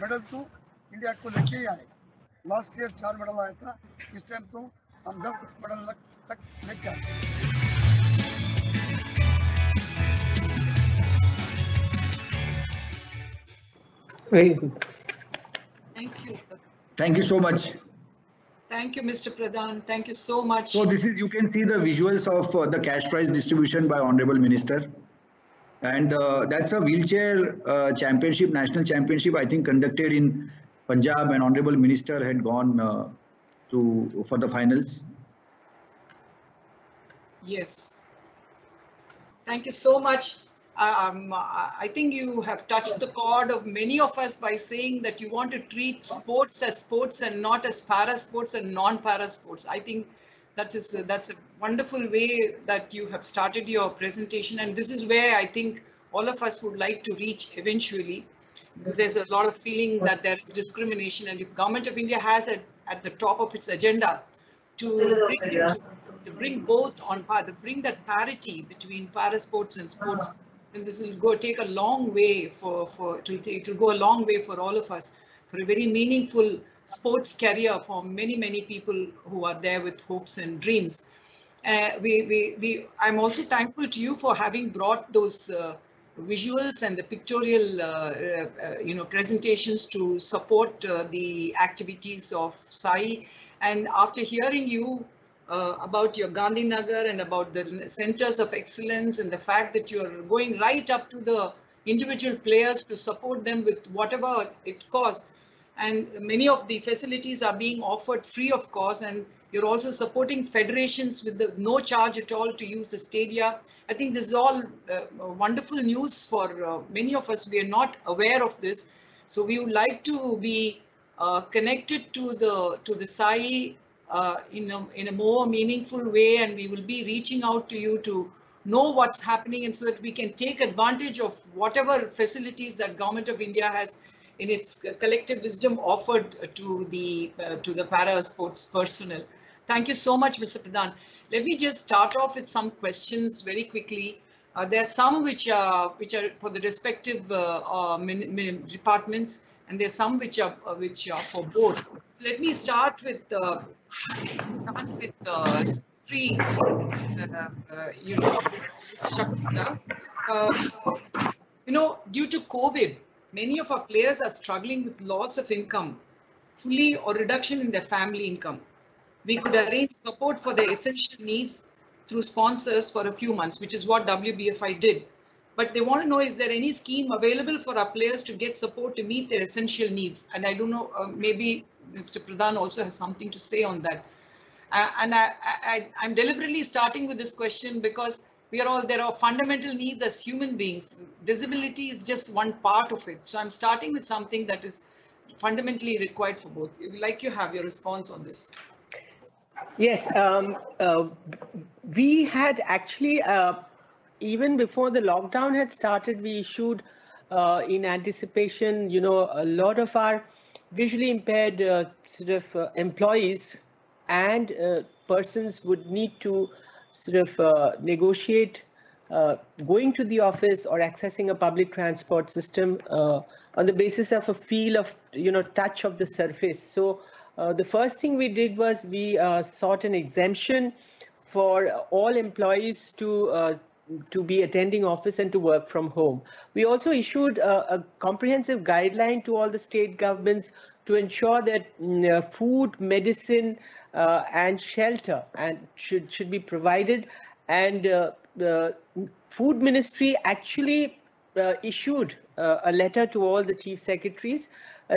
मेडल तो इंडिया को लेके ही आएगा. लास्ट ईयर 4 मेडल आया था, इस टाइम तो हम 10 मेडल तक लेके आए. Very good. Thank you. Thank you so much. Thank you, Mr. Pradhan. Thank you so much. So this is, you can see the visuals of the cash prize distribution by Honorable Minister. And that's a wheelchair championship, national championship, I think conducted in Punjab, and Honorable Minister had gone for the finals. Yes. Thank you so much. I think you have touched the chord of many of us by saying that you want to treat sports as sports and not as para sports and non-para sports. I think that's a wonderful way that you have started your presentation, and this is where I think all of us would like to reach eventually, because there's a lot of feeling that there is discrimination, and if Government of India has it at the top of its agenda to bring both on par, to bring that parity between para sports and sports, then this will take a long way to go a long way for all of us, for a very meaningful sports career for many people who are there with hopes and dreams. I'm also thankful to you for having brought those visuals and the pictorial, presentations to support the activities of SAI. And after hearing you about your Gandhinagar and about the centers of excellence and the fact that you're going right up to the individual players to support them with whatever it costs. And many of the facilities are being offered free of cost, and you're also supporting federations with no charge at all to use the stadia. I think this is all wonderful news for many of us. We are not aware of this, so we would like to be connected to the SAI in a more meaningful way, and we will be reaching out to you to know what's happening, and so that we can take advantage of whatever facilities that Government of India has in its collective wisdom offered to the para sports personnel. Thank you so much, Mr. Pradhan. Let me just start off with some questions very quickly. There are some which are for the respective departments, and there are some which are for both. Let me start with Sri, Shakunta. Due to COVID, many of our players are struggling with loss of income, fully or reduction in their family income. We could arrange support for their essential needs through sponsors for a few months, which is what WBFI did. But they want to know, is there any scheme available for our players to get support to meet their essential needs? And I don't know, maybe Mr. Pradhan also has something to say on that. And I'm deliberately starting with this question because there are fundamental needs as human beings. Disability is just one part of it. So I'm starting with something that is fundamentally required for both. I'd like you to have your response on this. Yes, we had actually, even before the lockdown had started, we issued in anticipation, a lot of our visually impaired employees and persons would need to negotiate going to the office or accessing a public transport system on the basis of a feel of, touch of the surface. So the first thing we did was we sought an exemption for all employees to be attending office and to work from home. We also issued a comprehensive guideline to all the state governments to ensure that food, medicine, and shelter should be provided. And the Food Ministry actually issued a letter to all the chief secretaries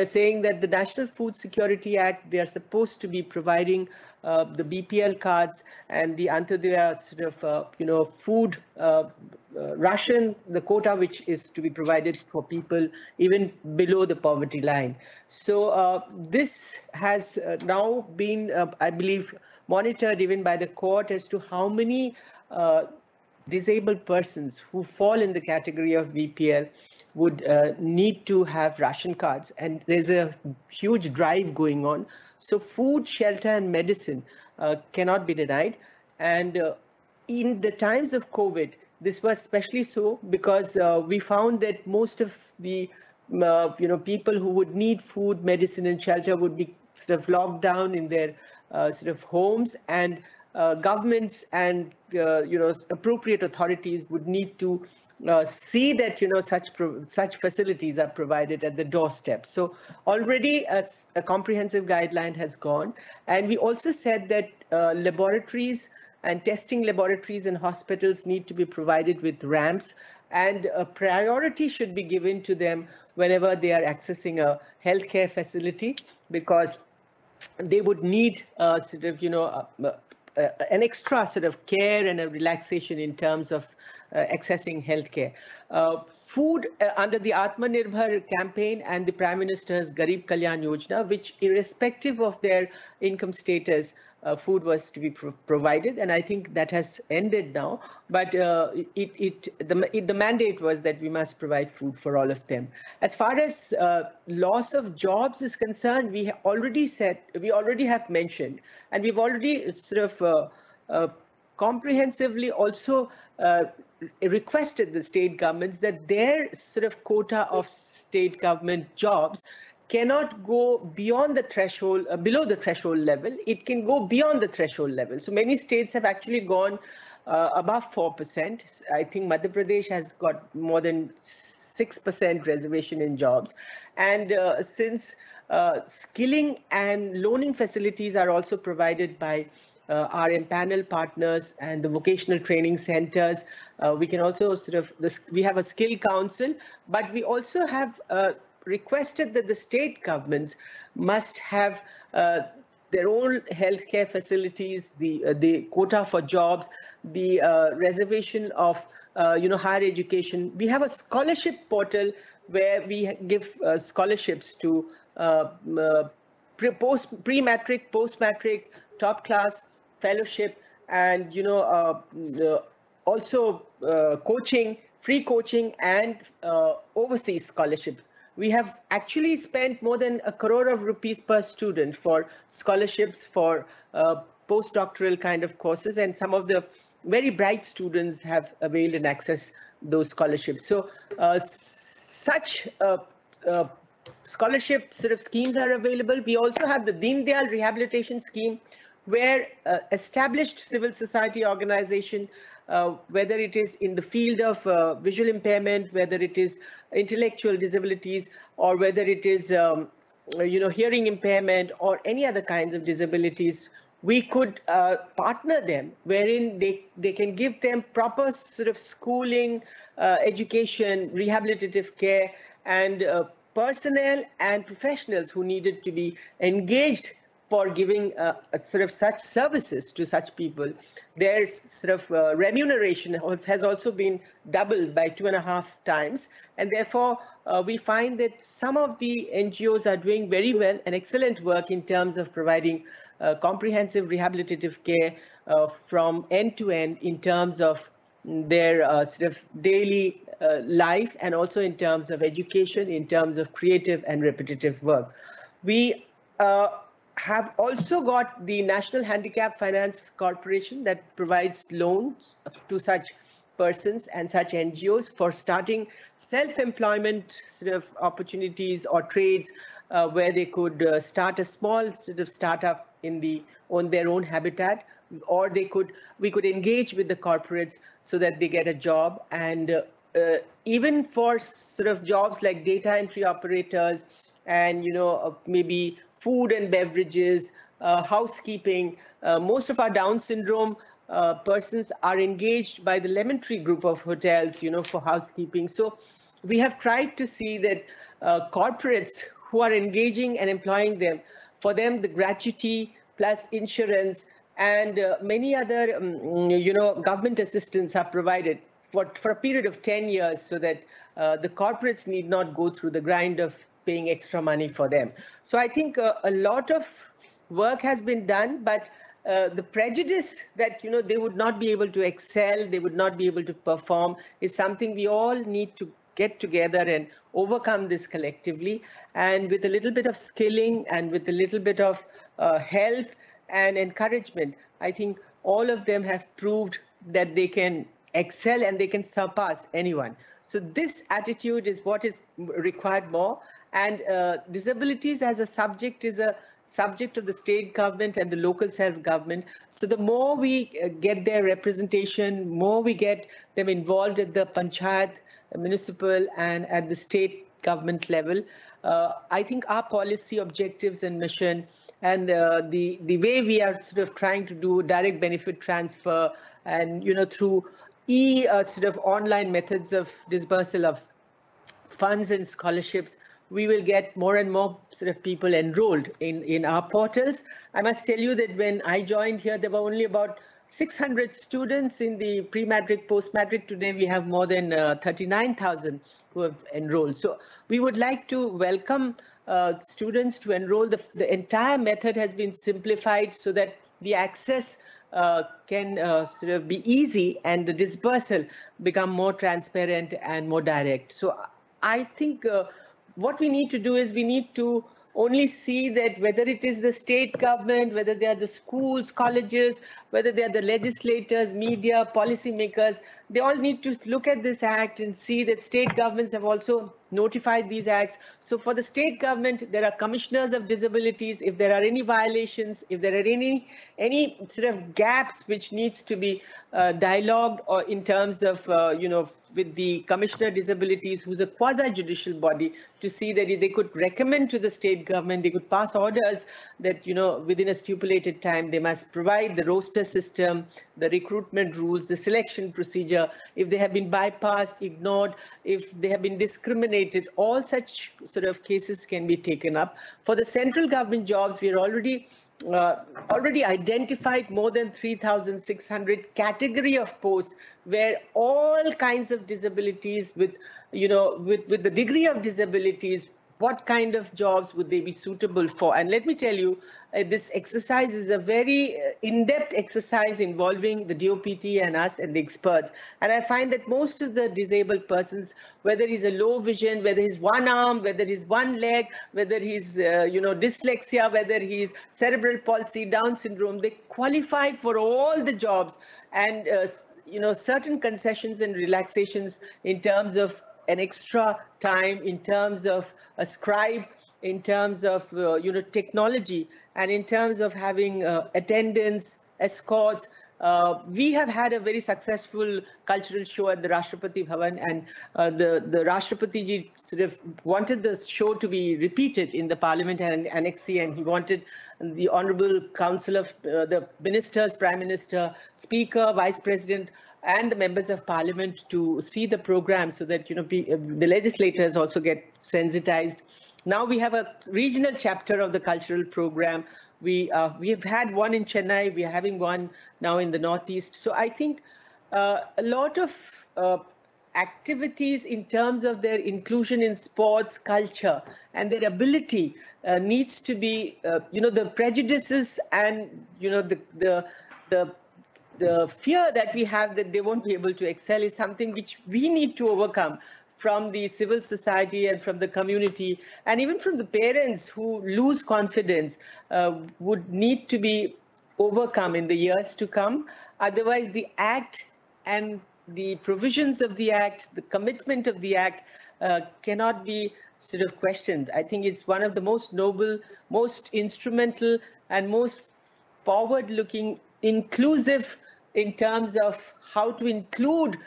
saying that the National Food Security Act, they are supposed to be providing the BPL cards and the Antyodaya food ration, the quota which is to be provided for people even below the poverty line. So this has now been, I believe, monitored even by the court as to how many disabled persons who fall in the category of BPL would need to have ration cards, and there's a huge drive going on. So food, shelter, and medicine cannot be denied. And in the times of COVID, this was especially so because we found that most of the people who would need food, medicine, and shelter would be locked down in their homes, and governments and appropriate authorities would need to see that such facilities are provided at the doorstep. So already a comprehensive guideline has gone, and we also said that laboratories and testing laboratories and hospitals need to be provided with ramps, and a priority should be given to them whenever they are accessing a healthcare facility, because they would need an extra care and a relaxation in terms of accessing healthcare. Food under the Atmanirbhar campaign and the Prime Minister's Garib Kalyan Yojana, which irrespective of their income status, food was to be provided, and I think that has ended now. But the mandate was that we must provide food for all of them. As far as loss of jobs is concerned, we already have mentioned, and we've already comprehensively also requested the state governments that their quota of state government jobs cannot go beyond the threshold, below the threshold level. It can go beyond the threshold level. So many states have actually gone above 4%. I think Madhya Pradesh has got more than 6% reservation in jobs. And since skilling and loaning facilities are also provided by our empanel partners and the vocational training centers, we can also we have a skill council, but we also have requested that the state governments must have their own healthcare facilities, the quota for jobs, the reservation of higher education. We have a scholarship portal where we give scholarships to pre-matric, post-matric, top class, fellowship, and also coaching, free coaching, and overseas scholarships. We have actually spent more than ₹1 crore per student for scholarships for postdoctoral kind of courses, and some of the very bright students have availed and accessed those scholarships. So such scholarship schemes are available. We also have the Deen Dayal Rehabilitation Scheme, where established civil society organization, whether it is in the field of visual impairment, whether it is intellectual disabilities, or whether it is hearing impairment or any other kinds of disabilities, we could partner them, wherein they can give them proper schooling, education, rehabilitative care, and personnel and professionals who needed to be engaged for giving such services to such people. Their remuneration has also been doubled by 2.5 times, and therefore we find that some of the NGOs are doing very well and excellent work in terms of providing comprehensive rehabilitative care from end to end in terms of their daily life, and also in terms of education, in terms of creative and repetitive work. We have also got the National Handicap Finance Corporation that provides loans to such persons and such NGOs for starting self-employment opportunities or trades, where they could start a small startup on their own habitat, or we could engage with the corporates so that they get a job. And even for jobs like data entry operators, and maybe food and beverages, housekeeping, most of our Down syndrome persons are engaged by the Lemon Tree group of hotels, for housekeeping. So we have tried to see that corporates who are engaging and employing them, for them the gratuity plus insurance and many other government assistance are provided for a period of 10 years, so that the corporates need not go through the grind of paying extra money for them. So I think a lot of work has been done, but the prejudice that they would not be able to excel, they would not be able to perform, is something we all need to get together and overcome this collectively. And with a little bit of skilling and with a little bit of help and encouragement, I think all of them have proved that they can excel and they can surpass anyone. So this attitude is what is required more. And disabilities as a subject is a subject of the state government and the local self-government. So the more we get their representation, more we get them involved at the panchayat, municipal, and at the state government level, I think our policy objectives and mission, and the way we are trying to do direct benefit transfer, and through online methods of dispersal of funds and scholarships, we will get more and more people enrolled in our portals. I must tell you that when I joined here, there were only about 600 students in the pre-matric, post-matric. Today, we have more than 39,000 who have enrolled. So we would like to welcome students to enroll. The entire method has been simplified so that the access can be easy and the dispersal become more transparent and more direct. So I think what we need to do is we need to only see that whether it is the state government, whether they are the schools, colleges, whether they are the legislators, media, policymakers, they all need to look at this act and see that state governments have also notified these acts. So for the state government, there are commissioners of disabilities. If there are any violations, if there are any sort of gaps which needs to be dialogued, or in terms of with the commissioner of disabilities, who's a quasi-judicial body, to see that they could recommend to the state government, they could pass orders that within a stipulated time they must provide the roster system, the recruitment rules, the selection procedure. If they have been bypassed, ignored, if they have been discriminated, all such sort of cases can be taken up. For the central government jobs, we are already identified more than 3,600 category of posts where all kinds of disabilities with the degree of disabilities, what kind of jobs would they be suitable for? And let me tell you, this exercise is a very in-depth exercise involving the DOPT and us and the experts. And I find that most of the disabled persons, whether he's a low vision, whether he's one arm, whether he's one leg, whether he's dyslexia, whether he's cerebral palsy, Down syndrome, they qualify for all the jobs. And certain concessions and relaxations in terms of an extra time, in terms of a scribe, in terms of technology, and in terms of having attendance, escorts. We have had a very successful cultural show at the Rashtrapati Bhavan, and the Rashtrapati ji sort of wanted the show to be repeated in the Parliament and Annex C, and he wanted the Honourable Council of the Ministers, Prime Minister, Speaker, Vice President, and the members of Parliament to see the program, so that the legislators also get sensitized. Now we have a regional chapter of the cultural program. We have had one in Chennai. We are having one now in the Northeast. So I think a lot of activities in terms of their inclusion in sports, culture, and their ability needs to be, the prejudices and the fear that we have that they won't be able to excel is something which we need to overcome from the civil society and from the community, and even from the parents who lose confidence, would need to be overcome in the years to come. Otherwise, the Act and the provisions of the Act, the commitment of the Act cannot be sort of questioned. I think it's one of the most noble, most instrumental, and most forward-looking, inclusive in terms of how to include,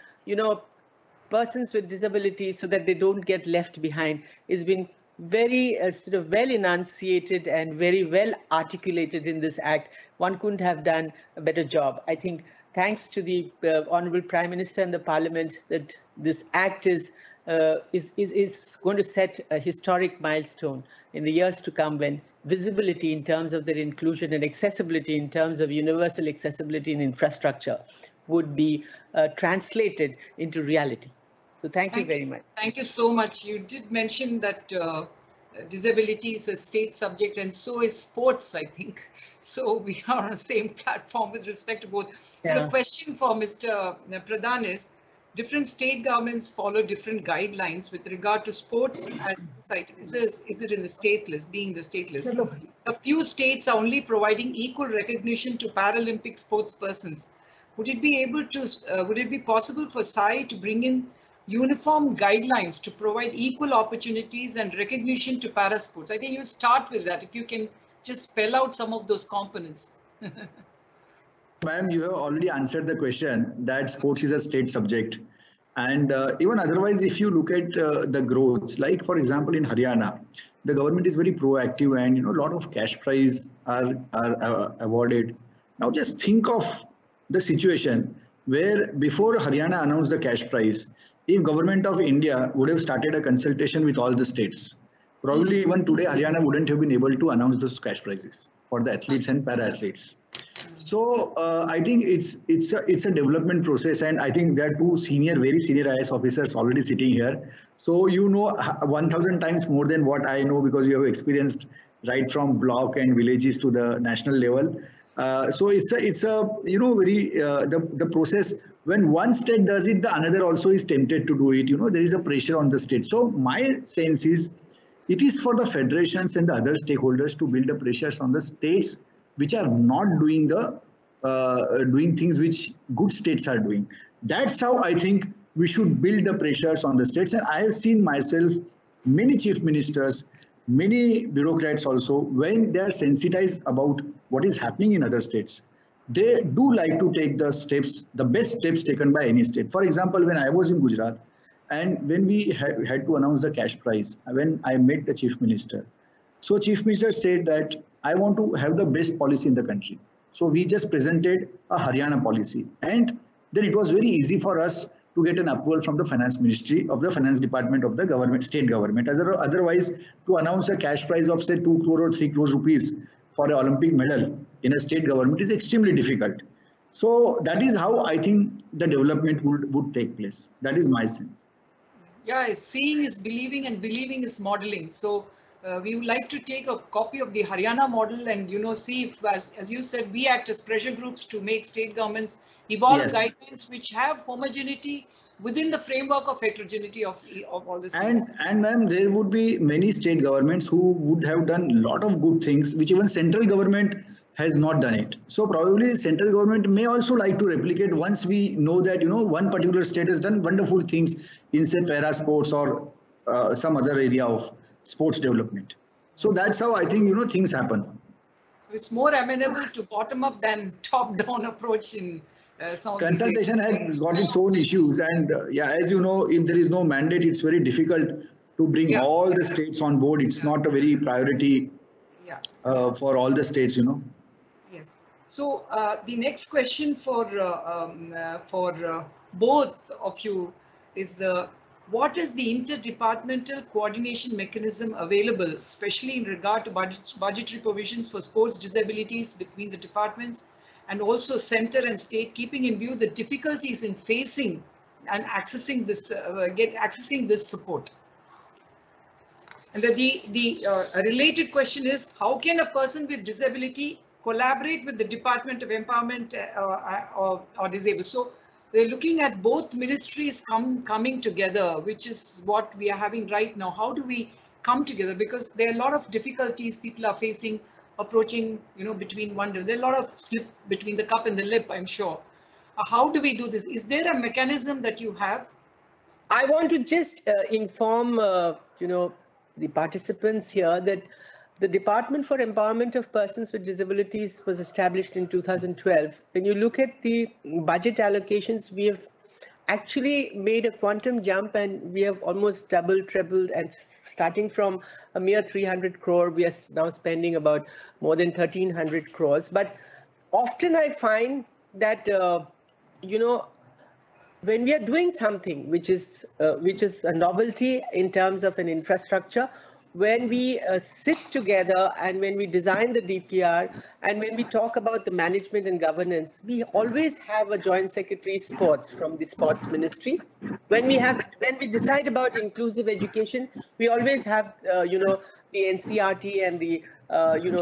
persons with disabilities so that they don't get left behind. It's been very sort of well enunciated and very well articulated in this Act. One couldn't have done a better job. I think thanks to the Honourable Prime Minister and the Parliament that this Act is going to set a historic milestone in the years to come, when visibility in terms of their inclusion and accessibility in terms of universal accessibility and infrastructure would be translated into reality. So thank you very much. Thank you so much. You did mention that disability is a state subject, and so is sports, I think. So we are on the same platform with respect to both. So the question for Mr. Pradhan is, different state governments follow different guidelines with regard to sports as is it in the state list, being the state list. A few states are only providing equal recognition to Paralympic sports persons. Would it be possible for SAI to bring in uniform guidelines to provide equal opportunities and recognition to parasports? I think you start with that, if you can just spell out some of those components. Ma'am, you have already answered the question that sports is a state subject. And even otherwise, if you look at the growth, like for example, in Haryana, the government is very proactive, and a lot of cash prize are awarded. Now just think of the situation where before Haryana announced the cash prize, if government of India would have started a consultation with all the states, probably even today Haryana wouldn't have been able to announce those cash prizes for the athletes and para-athletes. So I think it's a development process, and I think there are two very senior IAS officers already sitting here. So 1,000 times more than what I know, because you have experienced right from block and villages to the national level. So it's a very the process. When one state does it, the another also is tempted to do it. There is a pressure on the state. So my sense is, it is for the federations and the other stakeholders to build the pressures on the states which are not doing the doing things which good states are doing. That's how I think we should build the pressures on the states. And I have seen myself many chief ministers, many bureaucrats also, when they are sensitized about what is happening in other states, they do like to take the steps, the best steps taken by any state. For example, when I was in Gujarat, and when we had to announce the cash prize, when I met the chief minister, so chief minister said that I want to have the best policy in the country. So we just presented a Haryana policy, and then it was very easy for us to get an approval from the finance ministry of the finance department of the government, state government. Otherwise, to announce a cash prize of say 2 crore or 3 crore rupees for an Olympic medal in a state government is extremely difficult. So that is how I think the development would take place. That is my sense. Yeah, seeing is believing and believing is modeling. So we would like to take a copy of the Haryana model and, see if, as you said, we act as pressure groups to make state governments evolve guidelines which have homogeneity within the framework of heterogeneity of all the states. And ma'am, there would be many state governments who would have done a lot of good things which even central government has not done it. So probably central government may also like to replicate once we know that one particular state has done wonderful things in say para sports or some other area of sports development. So that's how I think things happen. So it's more amenable to bottom up than top down approach in some consultation has got its own issues, and as you know, if there is no mandate, it's very difficult to bring all the states on board. It's not a very priority for all the states. Yes. So the next question for both of you is what is the interdepartmental coordination mechanism available, especially in regard to budgetary provisions for sports disabilities between the departments, and also center and state, keeping in view the difficulties in facing and accessing this support? And the related question is, how can a person with disability collaborate with the Department of Empowerment or Disabled? So we're looking at both ministries coming together, which is what we are having right now. How do we come together? Because there are a lot of difficulties people are facing approaching, between one. There are a lot of slip between the cup and the lip, I'm sure. How do we do this? Is there a mechanism that you have? I want to just inform, the participants here that the Department for Empowerment of Persons with Disabilities was established in 2012. When you look at the budget allocations, we have actually made a quantum jump, and we have almost doubled, trebled, and starting from a mere 300 crore, we are now spending about more than 1,300 crores. But often I find that, when we are doing something which is a novelty in terms of an infrastructure, when we sit together and when we design the DPR and when we talk about the management and governance, we always have a joint secretary sports from the sports ministry. When we decide about inclusive education, we always have the NCRT and the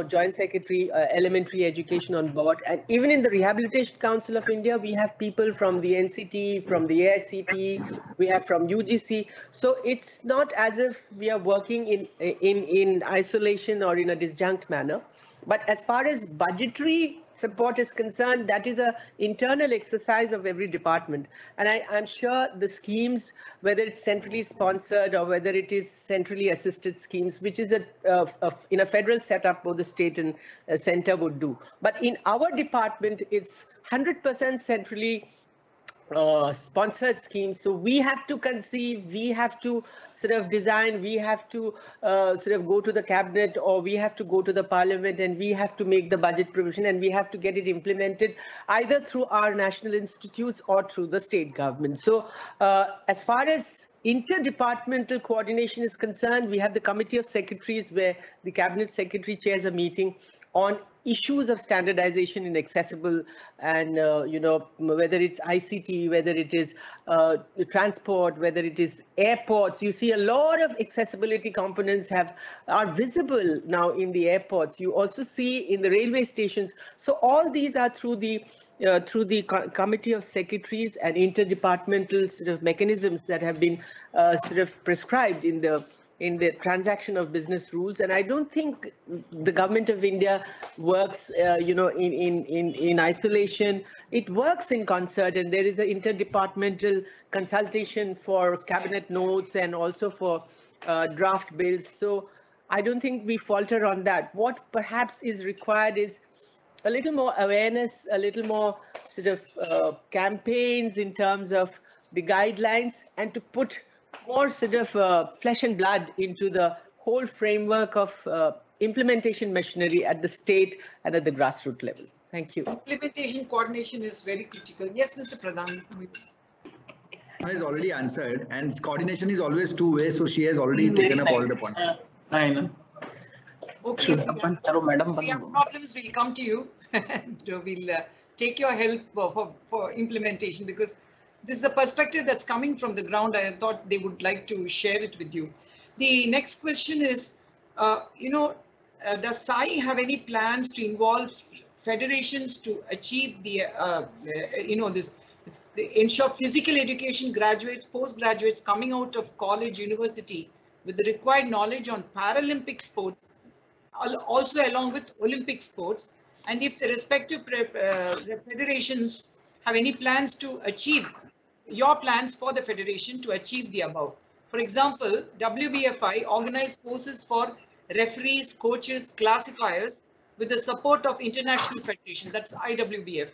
Joint Secretary Elementary Education on board. And even in the Rehabilitation Council of India, we have people from the NCT, from the AICT, we have from UGC. So it's not as if we are working in isolation or in a disjunct manner. But as far as budgetary support is concerned, that is an internal exercise of every department. And I'm sure the schemes, whether it's centrally sponsored or whether it is centrally assisted schemes, which is in a federal setup, both the state and center would do. But in our department, it's 100% centrally sponsored schemes. So we have to conceive, we have to sort of design, we have to sort of go to the cabinet, or we have to go to the parliament, and we have to make the budget provision, and we have to get it implemented either through our national institutes or through the state government. So as far as interdepartmental coordination is concerned, we have the committee of secretaries where the cabinet secretary chairs a meeting on issues of standardization in accessible and, whether it's ICT, whether it is transport, whether it is airports. You see a lot of accessibility components are visible now in the airports. You also see in the railway stations. So all these are through the committee of secretaries and interdepartmental sort of mechanisms that have been sort of prescribed in the in the transaction of business rules. And I don't think the government of India works, in isolation. It works in concert, and there is an interdepartmental consultation for cabinet notes and also for draft bills. So I don't think we falter on that. What perhaps is required is a little more awareness, a little more sort of campaigns in terms of the guidelines, and to put more sort of flesh and blood into the whole framework of implementation machinery at the state and at the grassroots level. Thank you. Implementation coordination is very critical. Yes, Mr. Pradhan. Has already answered, and coordination is always two-way, so she has already taken up all the points. Okay, if we have problems, we'll come to you and we'll take your help for implementation, because this is a perspective that's coming from the ground. I thought they would like to share it with you. The next question is, does SAI have any plans to involve federations to achieve ensure physical education graduates, postgraduates coming out of college, university with the required knowledge on Paralympic sports, also along with Olympic sports, and if the respective federations have any plans to achieve, your plans for the federation to achieve the above. For example, WBFI organized courses for referees, coaches, classifiers with the support of International Federation, that's IWBF.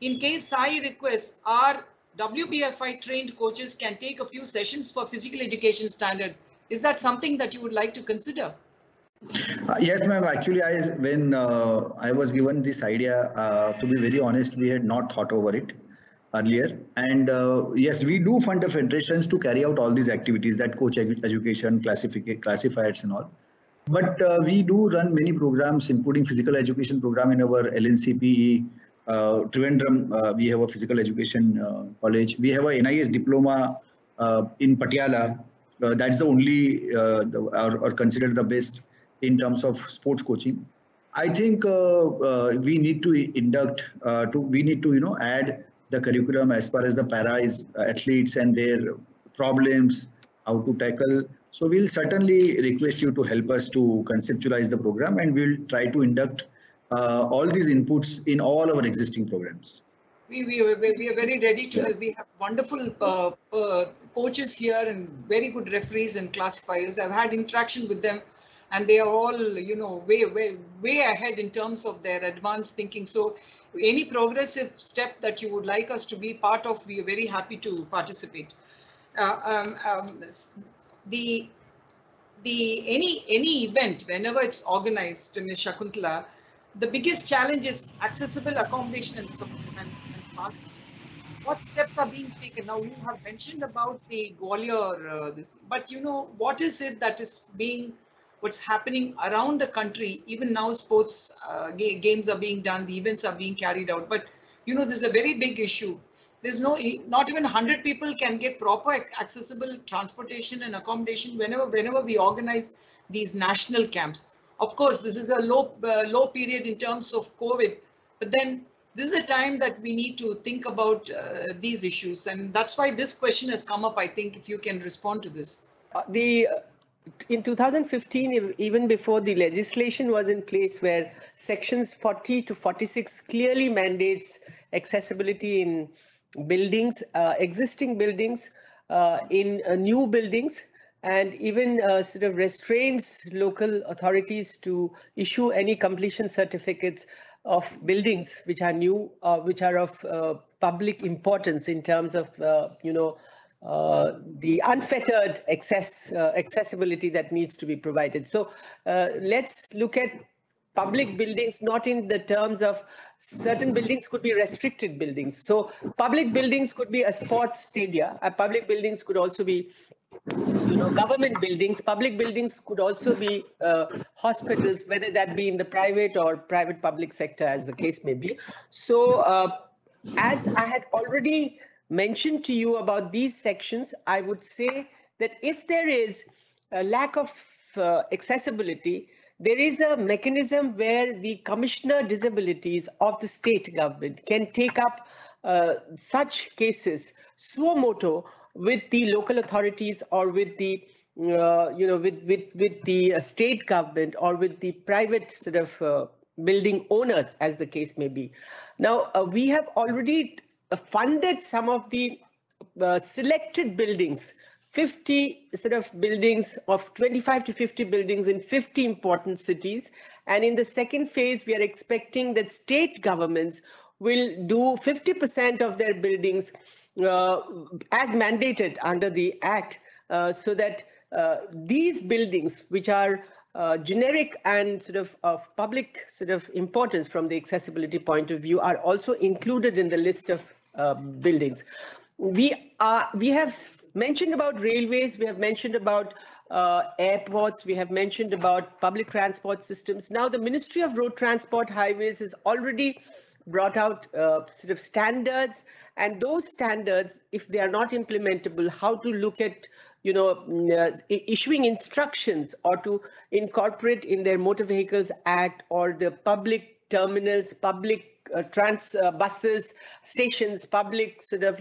In case SAI requests, our WBFI trained coaches can take a few sessions for physical education standards. Is that something that you would like to consider? Yes, ma'am. Actually, when I was given this idea, to be very honest, we had not thought over it earlier. And yes, we do fund the federations to carry out all these activities, that coach education, classifiers and all. But we do run many programs, including physical education program in our LNCPE. Trivandrum, we have a physical education college. We have a NIS diploma in Patiala. That's the only or considered the best in terms of sports coaching. I think we need to induct, add the curriculum as far as the para athletes and their problems, how to tackle. So we'll certainly request you to help us to conceptualize the program, and we'll try to induct all these inputs in all our existing programs. We are very ready to help. We have wonderful coaches here and very good referees and classifiers. I've had interaction with them, and they are all, way ahead in terms of their advanced thinking. So any progressive step that you would like us to be part of, we are very happy to participate. Any event, whenever it's organized, Ms. Shakuntala, the biggest challenge is accessible accommodation and support and transport. What steps are being taken? Now, you have mentioned about the Gwalior, but what is it that is what's happening around the country? Even now, sports games are being done, the events are being carried out, but there's a very big issue. There's not even 100 people can get proper accessible transportation and accommodation whenever we organize these national camps. Of course, this is a low period in terms of COVID, but then this is a time that we need to think about these issues, and that's why this question has come up. I think if you can respond to this. In 2015, even before the legislation was in place, where sections 40 to 46 clearly mandates accessibility in buildings, existing buildings, in new buildings, and even sort of restrains local authorities to issue any completion certificates of buildings which are new, which are of public importance in terms of, the unfettered accessibility that needs to be provided. So let's look at public buildings, not in the terms of certain buildings could be restricted buildings. So public buildings could be a sports stadium. Public buildings could also be government buildings. Public buildings could also be hospitals, whether that be in the private or private-public sector, as the case may be. So as I had already mentioned to you about these sections, I would say that if there is a lack of accessibility, there is a mechanism where the Commissioner Disabilities of the state government can take up such cases suo motu with the local authorities or with the with the state government or with the private sort of building owners, as the case may be. Now, we have already funded some of the selected buildings, 50 sort of buildings of 25 to 50 buildings in 50 important cities. And in the second phase, we are expecting that state governments will do 50% of their buildings as mandated under the Act, so that these buildings, which are generic and sort of public sort of importance from the accessibility point of view, are also included in the list of buildings. We have mentioned about railways, we have mentioned about airports, we have mentioned about public transport systems. Now, the Ministry of Road Transport Highways has already brought out sort of standards, and those standards, if they are not implementable, how to look at issuing instructions or to incorporate in their Motor Vehicles Act or the public terminals, public buses, stations, public sort of,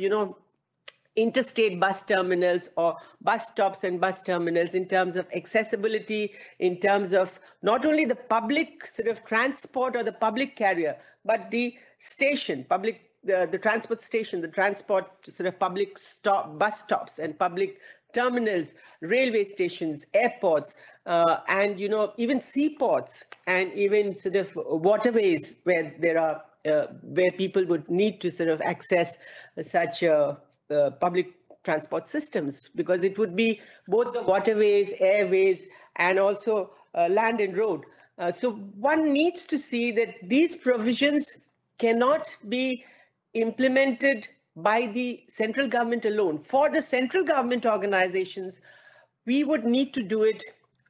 interstate bus terminals or bus stops and bus terminals, in terms of accessibility, in terms of not only the public sort of transport or the public carrier, but the station, the transport station, the transport sort of public bus stops and public terminals, railway stations, airports, and even seaports, and even sort of waterways where there are where people would need to sort of access such public transport systems, because it would be both the waterways, airways, and also land and road. So one needs to see that these provisions cannot be implemented by the central government alone. For the central government organizations, we would need to do it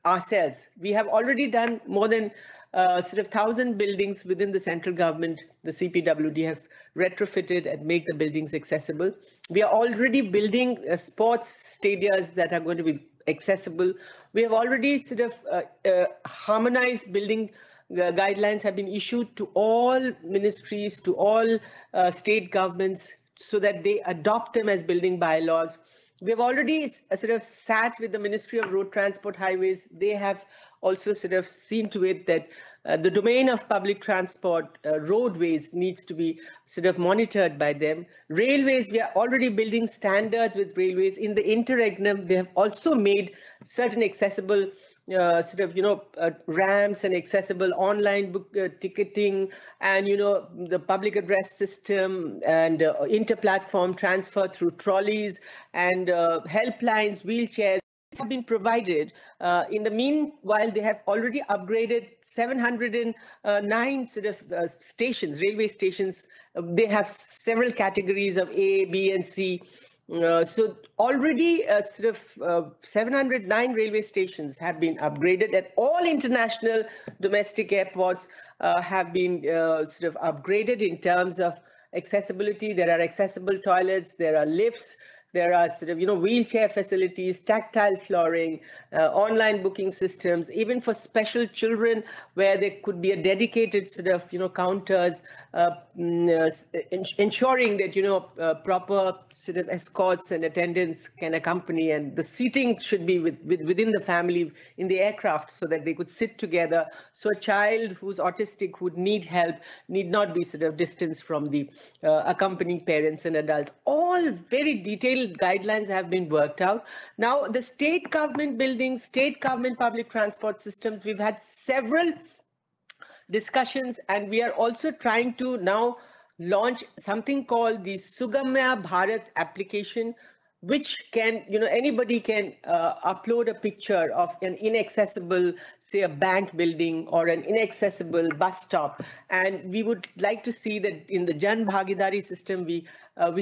ourselves. We have already done more than sort of 1,000 buildings within the central government. The CPWD have retrofitted and make the buildings accessible. We are already building sports stadiums that are going to be accessible. We have already sort of harmonized building guidelines have been issued to all ministries, to all state governments, so that they adopt them as building bylaws. We have already sort of sat with the Ministry of Road Transport Highways. They have also sort of seen to it that the domain of public transport, roadways, needs to be sort of monitored by them. Railways, we are already building standards with railways. In the interregnum, they have also made certain accessible sort of, ramps and accessible online book ticketing, and, the public address system, and inter-platform transfer through trolleys, and helplines, wheelchairs have been provided. In the meanwhile, they have already upgraded 709 sort of stations, railway stations. They have several categories of A, B, and C. So already sort of 709 railway stations have been upgraded, and all international domestic airports have been sort of upgraded in terms of accessibility. There are accessible toilets, there are lifts, there are sort of, wheelchair facilities, tactile flooring, online booking systems, even for special children, where there could be a dedicated sort of, counters, ensuring that, proper sort of escorts and attendants can accompany, and the seating should be within the family in the aircraft, so that they could sit together. So a child who's autistic, would need help, need not be sort of distanced from the accompanying parents and adults. All very detailed guidelines have been worked out. Now, the state government buildings, state government public transport systems, we've had several discussions, and we are also trying to now launch something called the Sugamya Bharat application, which can, anybody can upload a picture of an inaccessible, say, a bank building or an inaccessible bus stop. And we would like to see that in the Jan Bhagidari system, we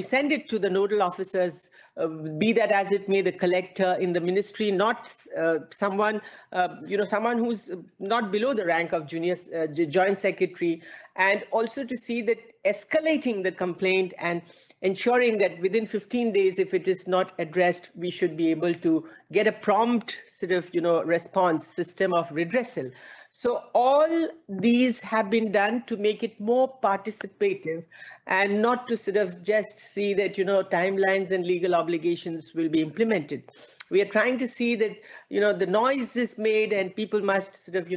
send it to the nodal officers, be that as it may, the collector in the ministry, not someone, someone who's not below the rank of junior joint secretary, and also to see that escalating the complaint and ensuring that within 15 days, if it is not addressed, we should be able to get a prompt sort of, response system of redressal. So all these have been done to make it more participative, and not to sort of just see that, timelines and legal obligations will be implemented. We are trying to see that, the noise is made and people must sort of,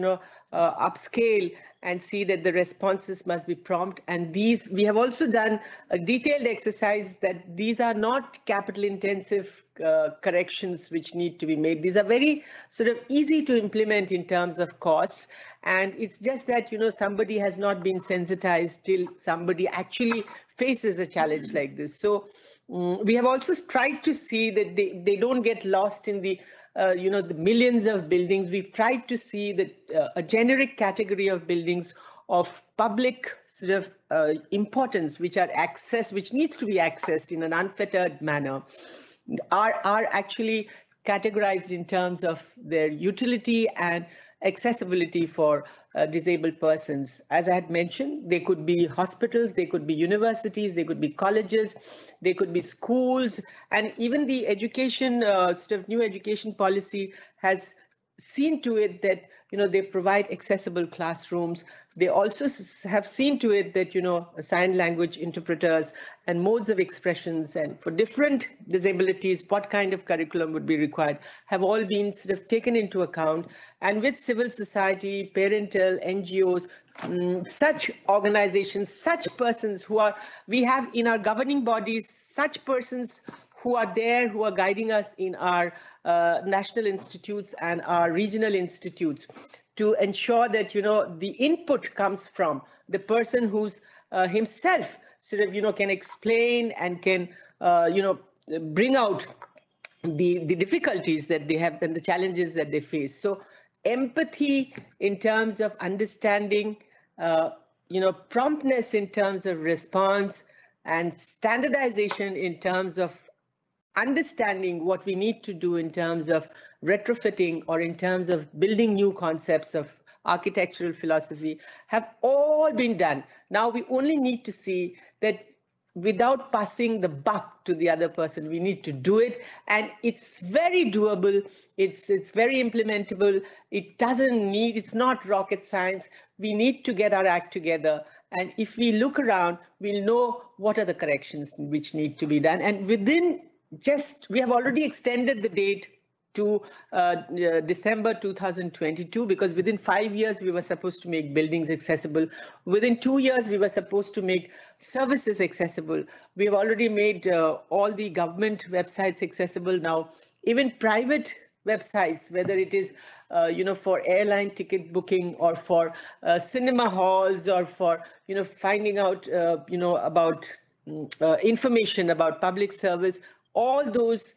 upscale and see that the responses must be prompt. And these, we have also done a detailed exercise that these are not capital intensive corrections which need to be made. These are very sort of easy to implement in terms of costs. And it's just that, somebody has not been sensitized till somebody actually faces a challenge like this. So we have also tried to see that they don't get lost in the the millions of buildings. We've tried to see that a generic category of buildings of public sort of importance, which needs to be accessed in an unfettered manner, are actually categorized in terms of their utility and accessibility for disabled persons. As I had mentioned, they could be hospitals, they could be universities, they could be colleges, they could be schools, and even the education, sort of new education policy has seen to it that they provide accessible classrooms. They also have seen to it that sign language interpreters and modes of expressions, and for different disabilities what kind of curriculum would be required, have all been sort of taken into account. And with civil society, parental, NGOs, such organizations, such persons we have in our governing bodies, such persons who are there, who are guiding us in our national institutes and our regional institutes, to ensure that the input comes from the person who's himself sort of can explain and can bring out the difficulties that they have and the challenges that they face. So empathy in terms of understanding, promptness in terms of response, and standardization in terms of understanding what we need to do in terms of retrofitting or in terms of building new concepts of architectural philosophy have all been done. Now we only need to see that without passing the buck to the other person, we need to do it, and it's very doable. It's very implementable. It's not rocket science. We need to get our act together, and if we look around, we'll know what are the corrections which need to be done. And we have already extended the date to December 2022, because within 5 years we were supposed to make buildings accessible. Within 2 years we were supposed to make services accessible. We have already made all the government websites accessible now. Even private websites, whether it is for airline ticket booking or for cinema halls or for finding out about information about public service, all those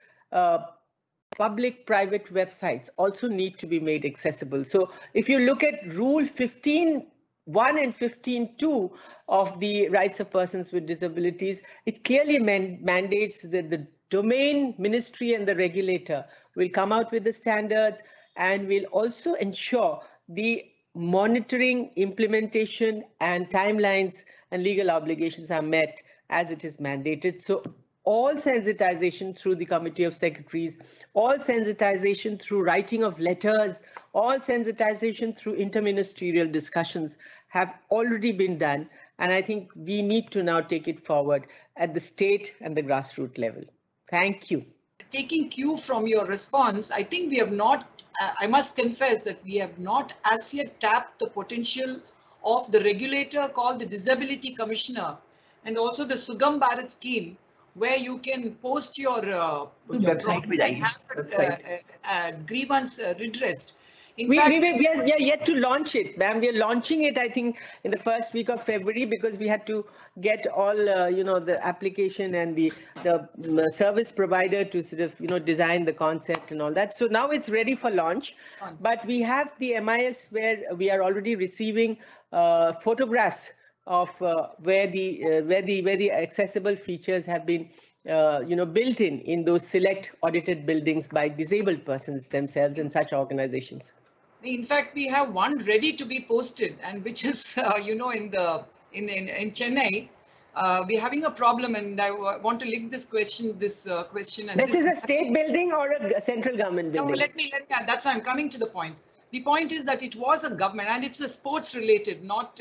public-private websites also need to be made accessible. So if you look at Rule 15.1 and 15.2 of the Rights of Persons with Disabilities, it clearly mandates that the domain ministry and the regulator will come out with the standards and will also ensure the monitoring, implementation, and timelines and legal obligations are met as it is mandated. So all sensitization through the Committee of Secretaries, all sensitization through writing of letters, all sensitization through interministerial discussions have already been done. And I think we need to now take it forward at the state and the grassroots level. Thank you. Taking cue from your response, I think we have not, I must confess that we have not as yet tapped the potential of the regulator called the Disability Commissioner, and also the Sugam Bharat scheme, where you can post your website grievance redressed. We are yet to launch it, ma'am. We are launching it, I think, in the first week of February, because we had to get all, the application and the service provider to sort of, design the concept and all that. So now it's ready for launch. But we have the MIS where we are already receiving photographs of where the accessible features have been built in those select audited buildings by disabled persons themselves and such organizations. In fact, we have one ready to be posted, and which is in Chennai. We're having a problem, and I want to link this question. And this is a state building or a central government building? No, let me. That's why I'm coming to the point. The point is that it was a government, and it's a sports related, not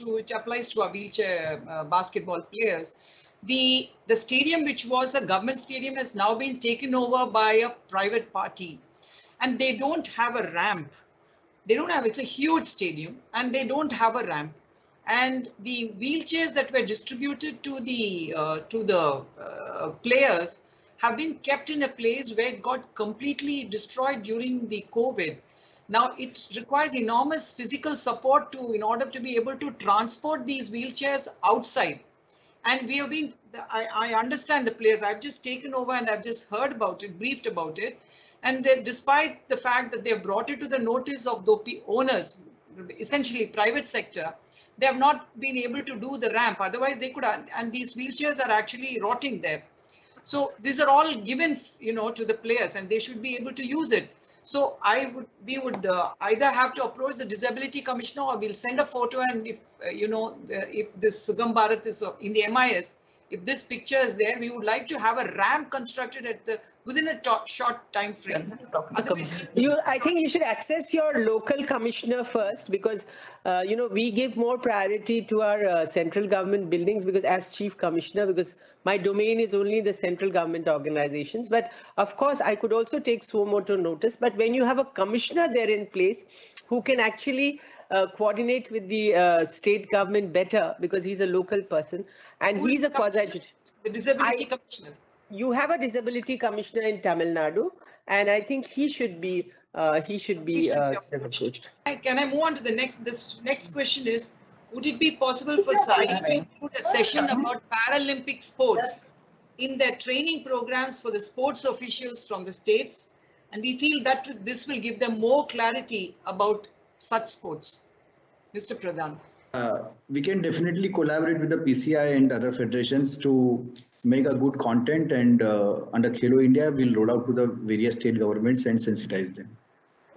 which applies to our wheelchair basketball players. the stadium, which was a government stadium, has now been taken over by a private party, and they don't have a ramp. They don't have, it's a huge stadium, and they don't have a ramp. And the wheelchairs that were distributed to the players have been kept in a place where it got completely destroyed during the COVID. Now it requires enormous physical support in order to be able to transport these wheelchairs outside. And we have been, I understand the players, I've just taken over and I've just heard about it, briefed about it. And despite the fact that they have brought it to the notice of the owners, essentially private sector, they have not been able to do the ramp. Otherwise they could, and these wheelchairs are actually rotting there. So these are all given, to the players, and they should be able to use it. So we would either have to approach the Disability Commissioner, or we'll send a photo, and if if this Sugam Bharat is in the MIS, if this picture is there, we would like to have a ramp constructed within a short time frame. I think you should access your local commissioner first, because we give more priority to our central government buildings, because as chief commissioner, because my domain is only the central government organizations. But of course, I could also take suo motu notice. But when you have a commissioner there in place who can actually coordinate with the state government better, because he's a local person and he's a quasi-judicial. The Disability Commissioner. You have a disability commissioner in Tamil Nadu, and I think he should be approached. Can I move on to the next? This next question is: would it be possible for SAI to include a session about Paralympic sports in their training programs for the sports officials from the states? And we feel that this will give them more clarity about such sports. Mr. Pradhan. We can definitely collaborate with the PCI and other federations to make a good content, and under Khelo India, we'll roll out to the various state governments and sensitize them.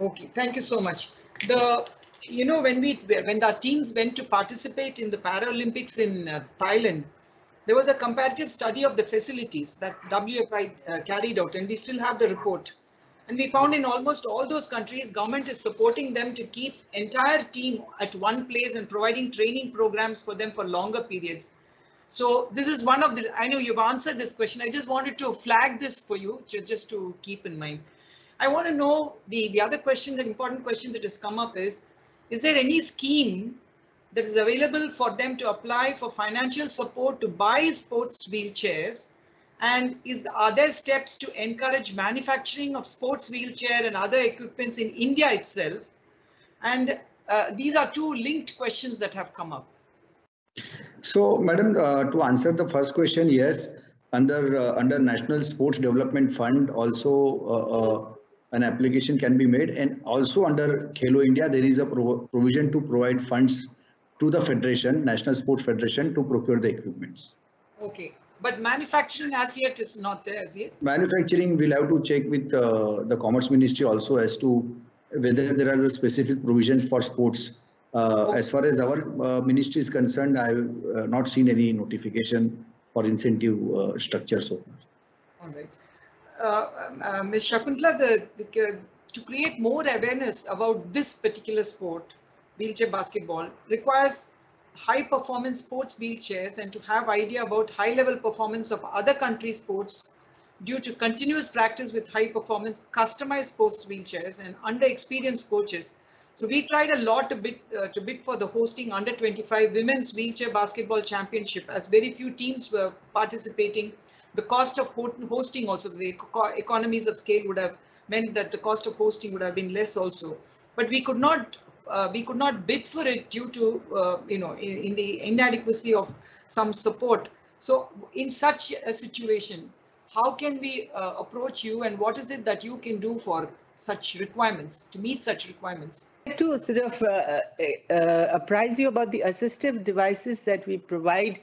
Okay, thank you so much. When our teams went to participate in the Paralympics in Thailand, there was a comparative study of the facilities that WFI carried out, and we still have the report. And we found in almost all those countries, government is supporting them to keep entire team at one place and providing training programs for them for longer periods. So this is one of the, I know you've answered this question. I just wanted to flag this for you, just to keep in mind. I want to know the other question, the important question that has come up is there any scheme that is available for them to apply for financial support to buy sports wheelchairs? And are there steps to encourage manufacturing of sports wheelchair and other equipments in India itself? And these are two linked questions that have come up. So, Madam, to answer the first question, yes, under National Sports Development Fund, also an application can be made, and also under Khelo India, there is a provision to provide funds to the Federation, National Sports Federation, to procure the equipments. Okay. But manufacturing as yet is not there as yet? Manufacturing, we'll have to check with the Commerce Ministry also as to whether there are specific provisions for sports. Okay. As far as our ministry is concerned, I have not seen any notification for incentive structure so far. All right. Ms. Shakuntala, to create more awareness about this particular sport, wheelchair basketball, requires high performance sports wheelchairs, and to have idea about high level performance of other countries' sports due to continuous practice with high performance customized sports wheelchairs and under experienced coaches. So we tried a lot to bid for the hosting under 25 women's wheelchair basketball championship, as very few teams were participating. The cost of hosting also, the economies of scale would have meant that the cost of hosting would have been less also. But we could not bid for it due to, in the inadequacy of some support. So in such a situation, how can we approach you, and what is it that you can do for such requirements, to meet such requirements? To sort of apprise you about the assistive devices that we provide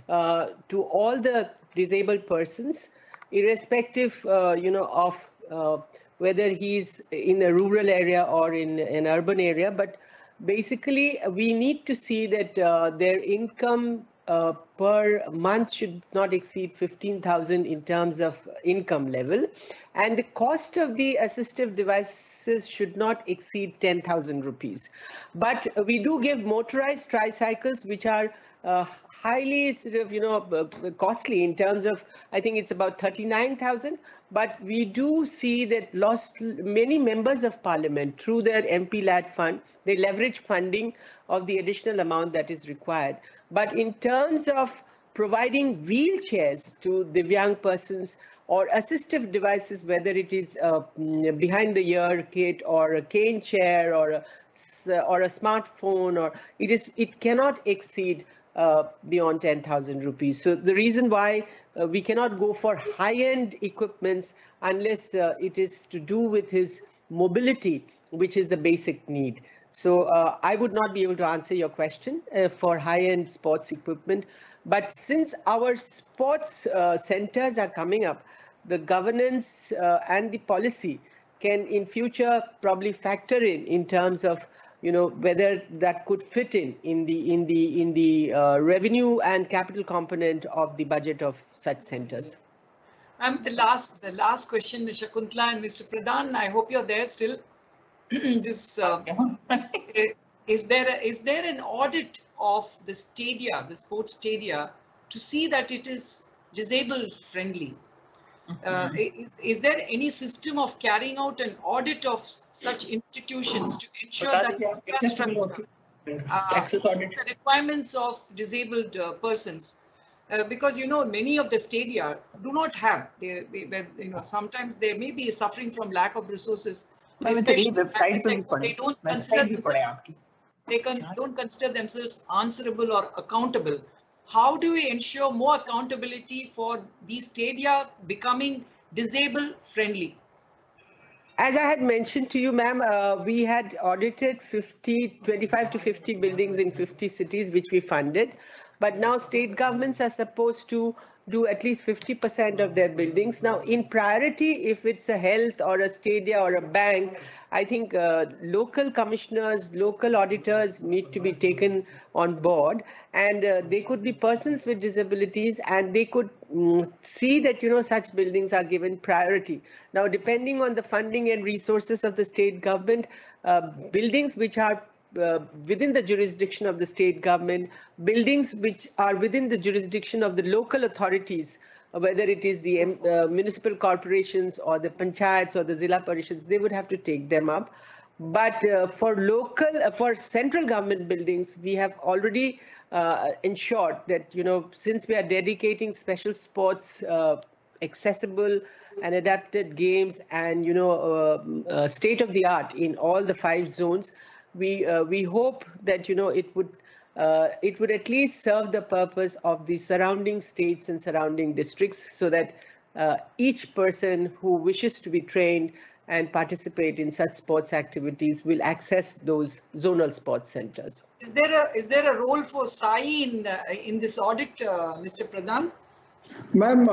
to all the disabled persons, irrespective, of whether he's in a rural area or in an urban area. But basically, we need to see that their income per month should not exceed 15,000 in terms of income level, and the cost of the assistive devices should not exceed 10,000 rupees. But we do give motorized tricycles, which are highly sort of, costly in terms of, I think it's about 39,000. But we do see that many members of parliament through their MP-led fund, they leverage funding of the additional amount that is required. But in terms of providing wheelchairs to Divyang persons or assistive devices, whether it is behind the ear kit or a cane chair or a smartphone, or it cannot exceed beyond 10,000 rupees. So the reason why we cannot go for high-end equipments unless it is to do with his mobility, which is the basic need. So I would not be able to answer your question for high-end sports equipment. But since our sports centers are coming up, the governance and the policy can in future probably factor in terms of whether that could fit in the revenue and capital component of the budget of such centers. The last question, Ms. Shakuntala and Mr. Pradhan, I hope you're there still. This is there an audit of the stadia, the sports stadia, to see that it is disabled friendly? Is there any system of carrying out an audit of such institutions to ensure that the infrastructure the requirements of disabled persons? Because many of the stadia do not have. Sometimes they may be suffering from lack of resources. Especially they don't consider themselves. Don't consider themselves answerable or accountable. How do we ensure more accountability for these stadia becoming disabled friendly? As I had mentioned to you, ma'am, we had audited 25 to 50 buildings in 50 cities, which we funded. But now state governments are supposed to do at least 50% of their buildings. Now, in priority, if it's a health or a stadia or a bank, I think local commissioners, local auditors need to be taken on board, and they could be persons with disabilities, and they could see that such buildings are given priority. Now, depending on the funding and resources of the state government, buildings which are within the jurisdiction of the state government, buildings which are within the jurisdiction of the local authorities, whether it is the municipal corporations or the panchayats or the zilla parishads, they would have to take them up. But for central government buildings, we have already ensured that, since we are dedicating special sports, accessible and adapted games and, state of the art in all the 5 zones, we hope that, it would at least serve the purpose of the surrounding states and surrounding districts, so that each person who wishes to be trained and participate in such sports activities will access those zonal sports centers. Is there a role for SAI in this audit, Mr. Pradhan? Ma'am,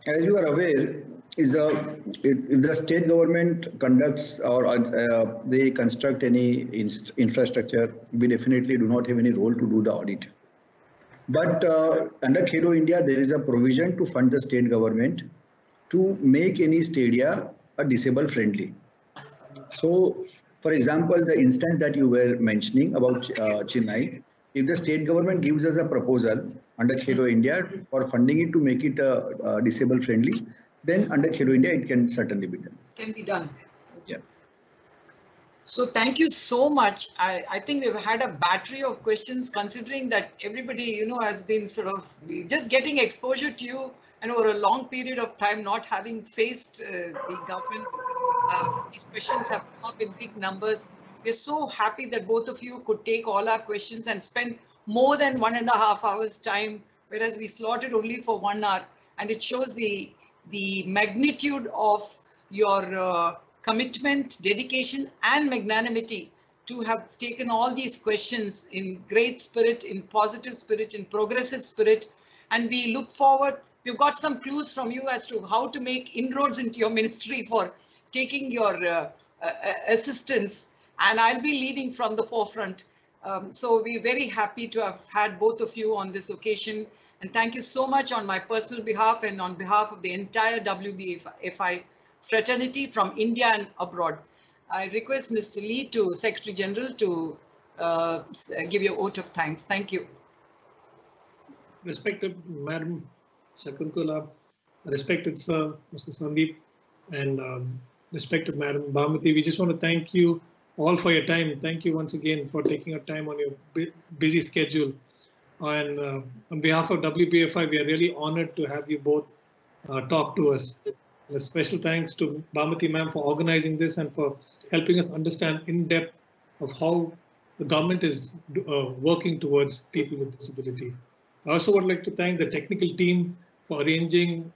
as you are aware, if the state government conducts or they construct any infrastructure, we definitely do not have any role to do the audit. But under Khelo India, there is a provision to fund the state government to make any stadia a disabled friendly. So, for example, the instance that you were mentioning about Chennai, if the state government gives us a proposal under Khelo India for funding it to make it disabled friendly, then under Khelo India, it can certainly be done. Can be done. Yeah. So thank you so much. I think we've had a battery of questions, considering that everybody, has been sort of just getting exposure to you, and over a long period of time, not having faced the government. These questions have come up in big numbers. We're so happy that both of you could take all our questions and spend more than 1.5 hours time, whereas we slotted only for 1 hour. And it shows the magnitude of your commitment, dedication, and magnanimity to have taken all these questions in great spirit, in positive spirit, in progressive spirit. And we look forward. We've got some clues from you as to how to make inroads into your ministry for taking your assistance. And I'll be leading from the forefront. So we're very happy to have had both of you on this occasion. And thank you so much on my personal behalf and on behalf of the entire WBFI fraternity from India and abroad. I request Mr. Lee, Secretary General, to give you a vote of thanks. Thank you. respected Madam Shakuntala, respected Sir Mr. Sandeep, and respected Madam Bhamati, we just want to thank you all for your time. Thank you once again for taking out time on your busy schedule. And on behalf of WBFI, we are really honored to have you both talk to us. And a special thanks to Bhamati ma'am for organizing this and for helping us understand in depth of how the government is working towards people with disability. I also would like to thank the technical team for arranging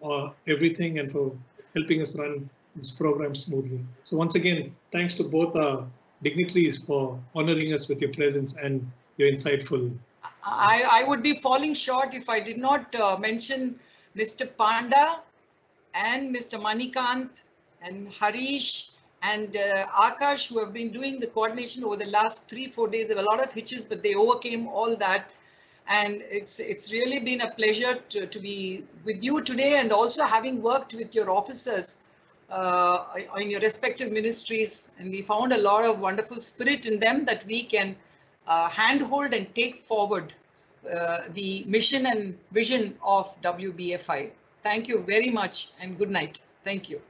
everything and for helping us run this program smoothly. So once again, thanks to both our dignitaries for honoring us with your presence and your insightful. I would be falling short if I did not mention Mr. Panda and Mr. Manikant and Harish and Akash, who have been doing the coordination over the last 3-4 days. There were a lot of hitches, but they overcame all that. And it's really been a pleasure to be with you today, and also having worked with your officers in your respective ministries. And we found a lot of wonderful spirit in them that we can handhold and take forward the mission and vision of WBFI. Thank you very much and good night. Thank you.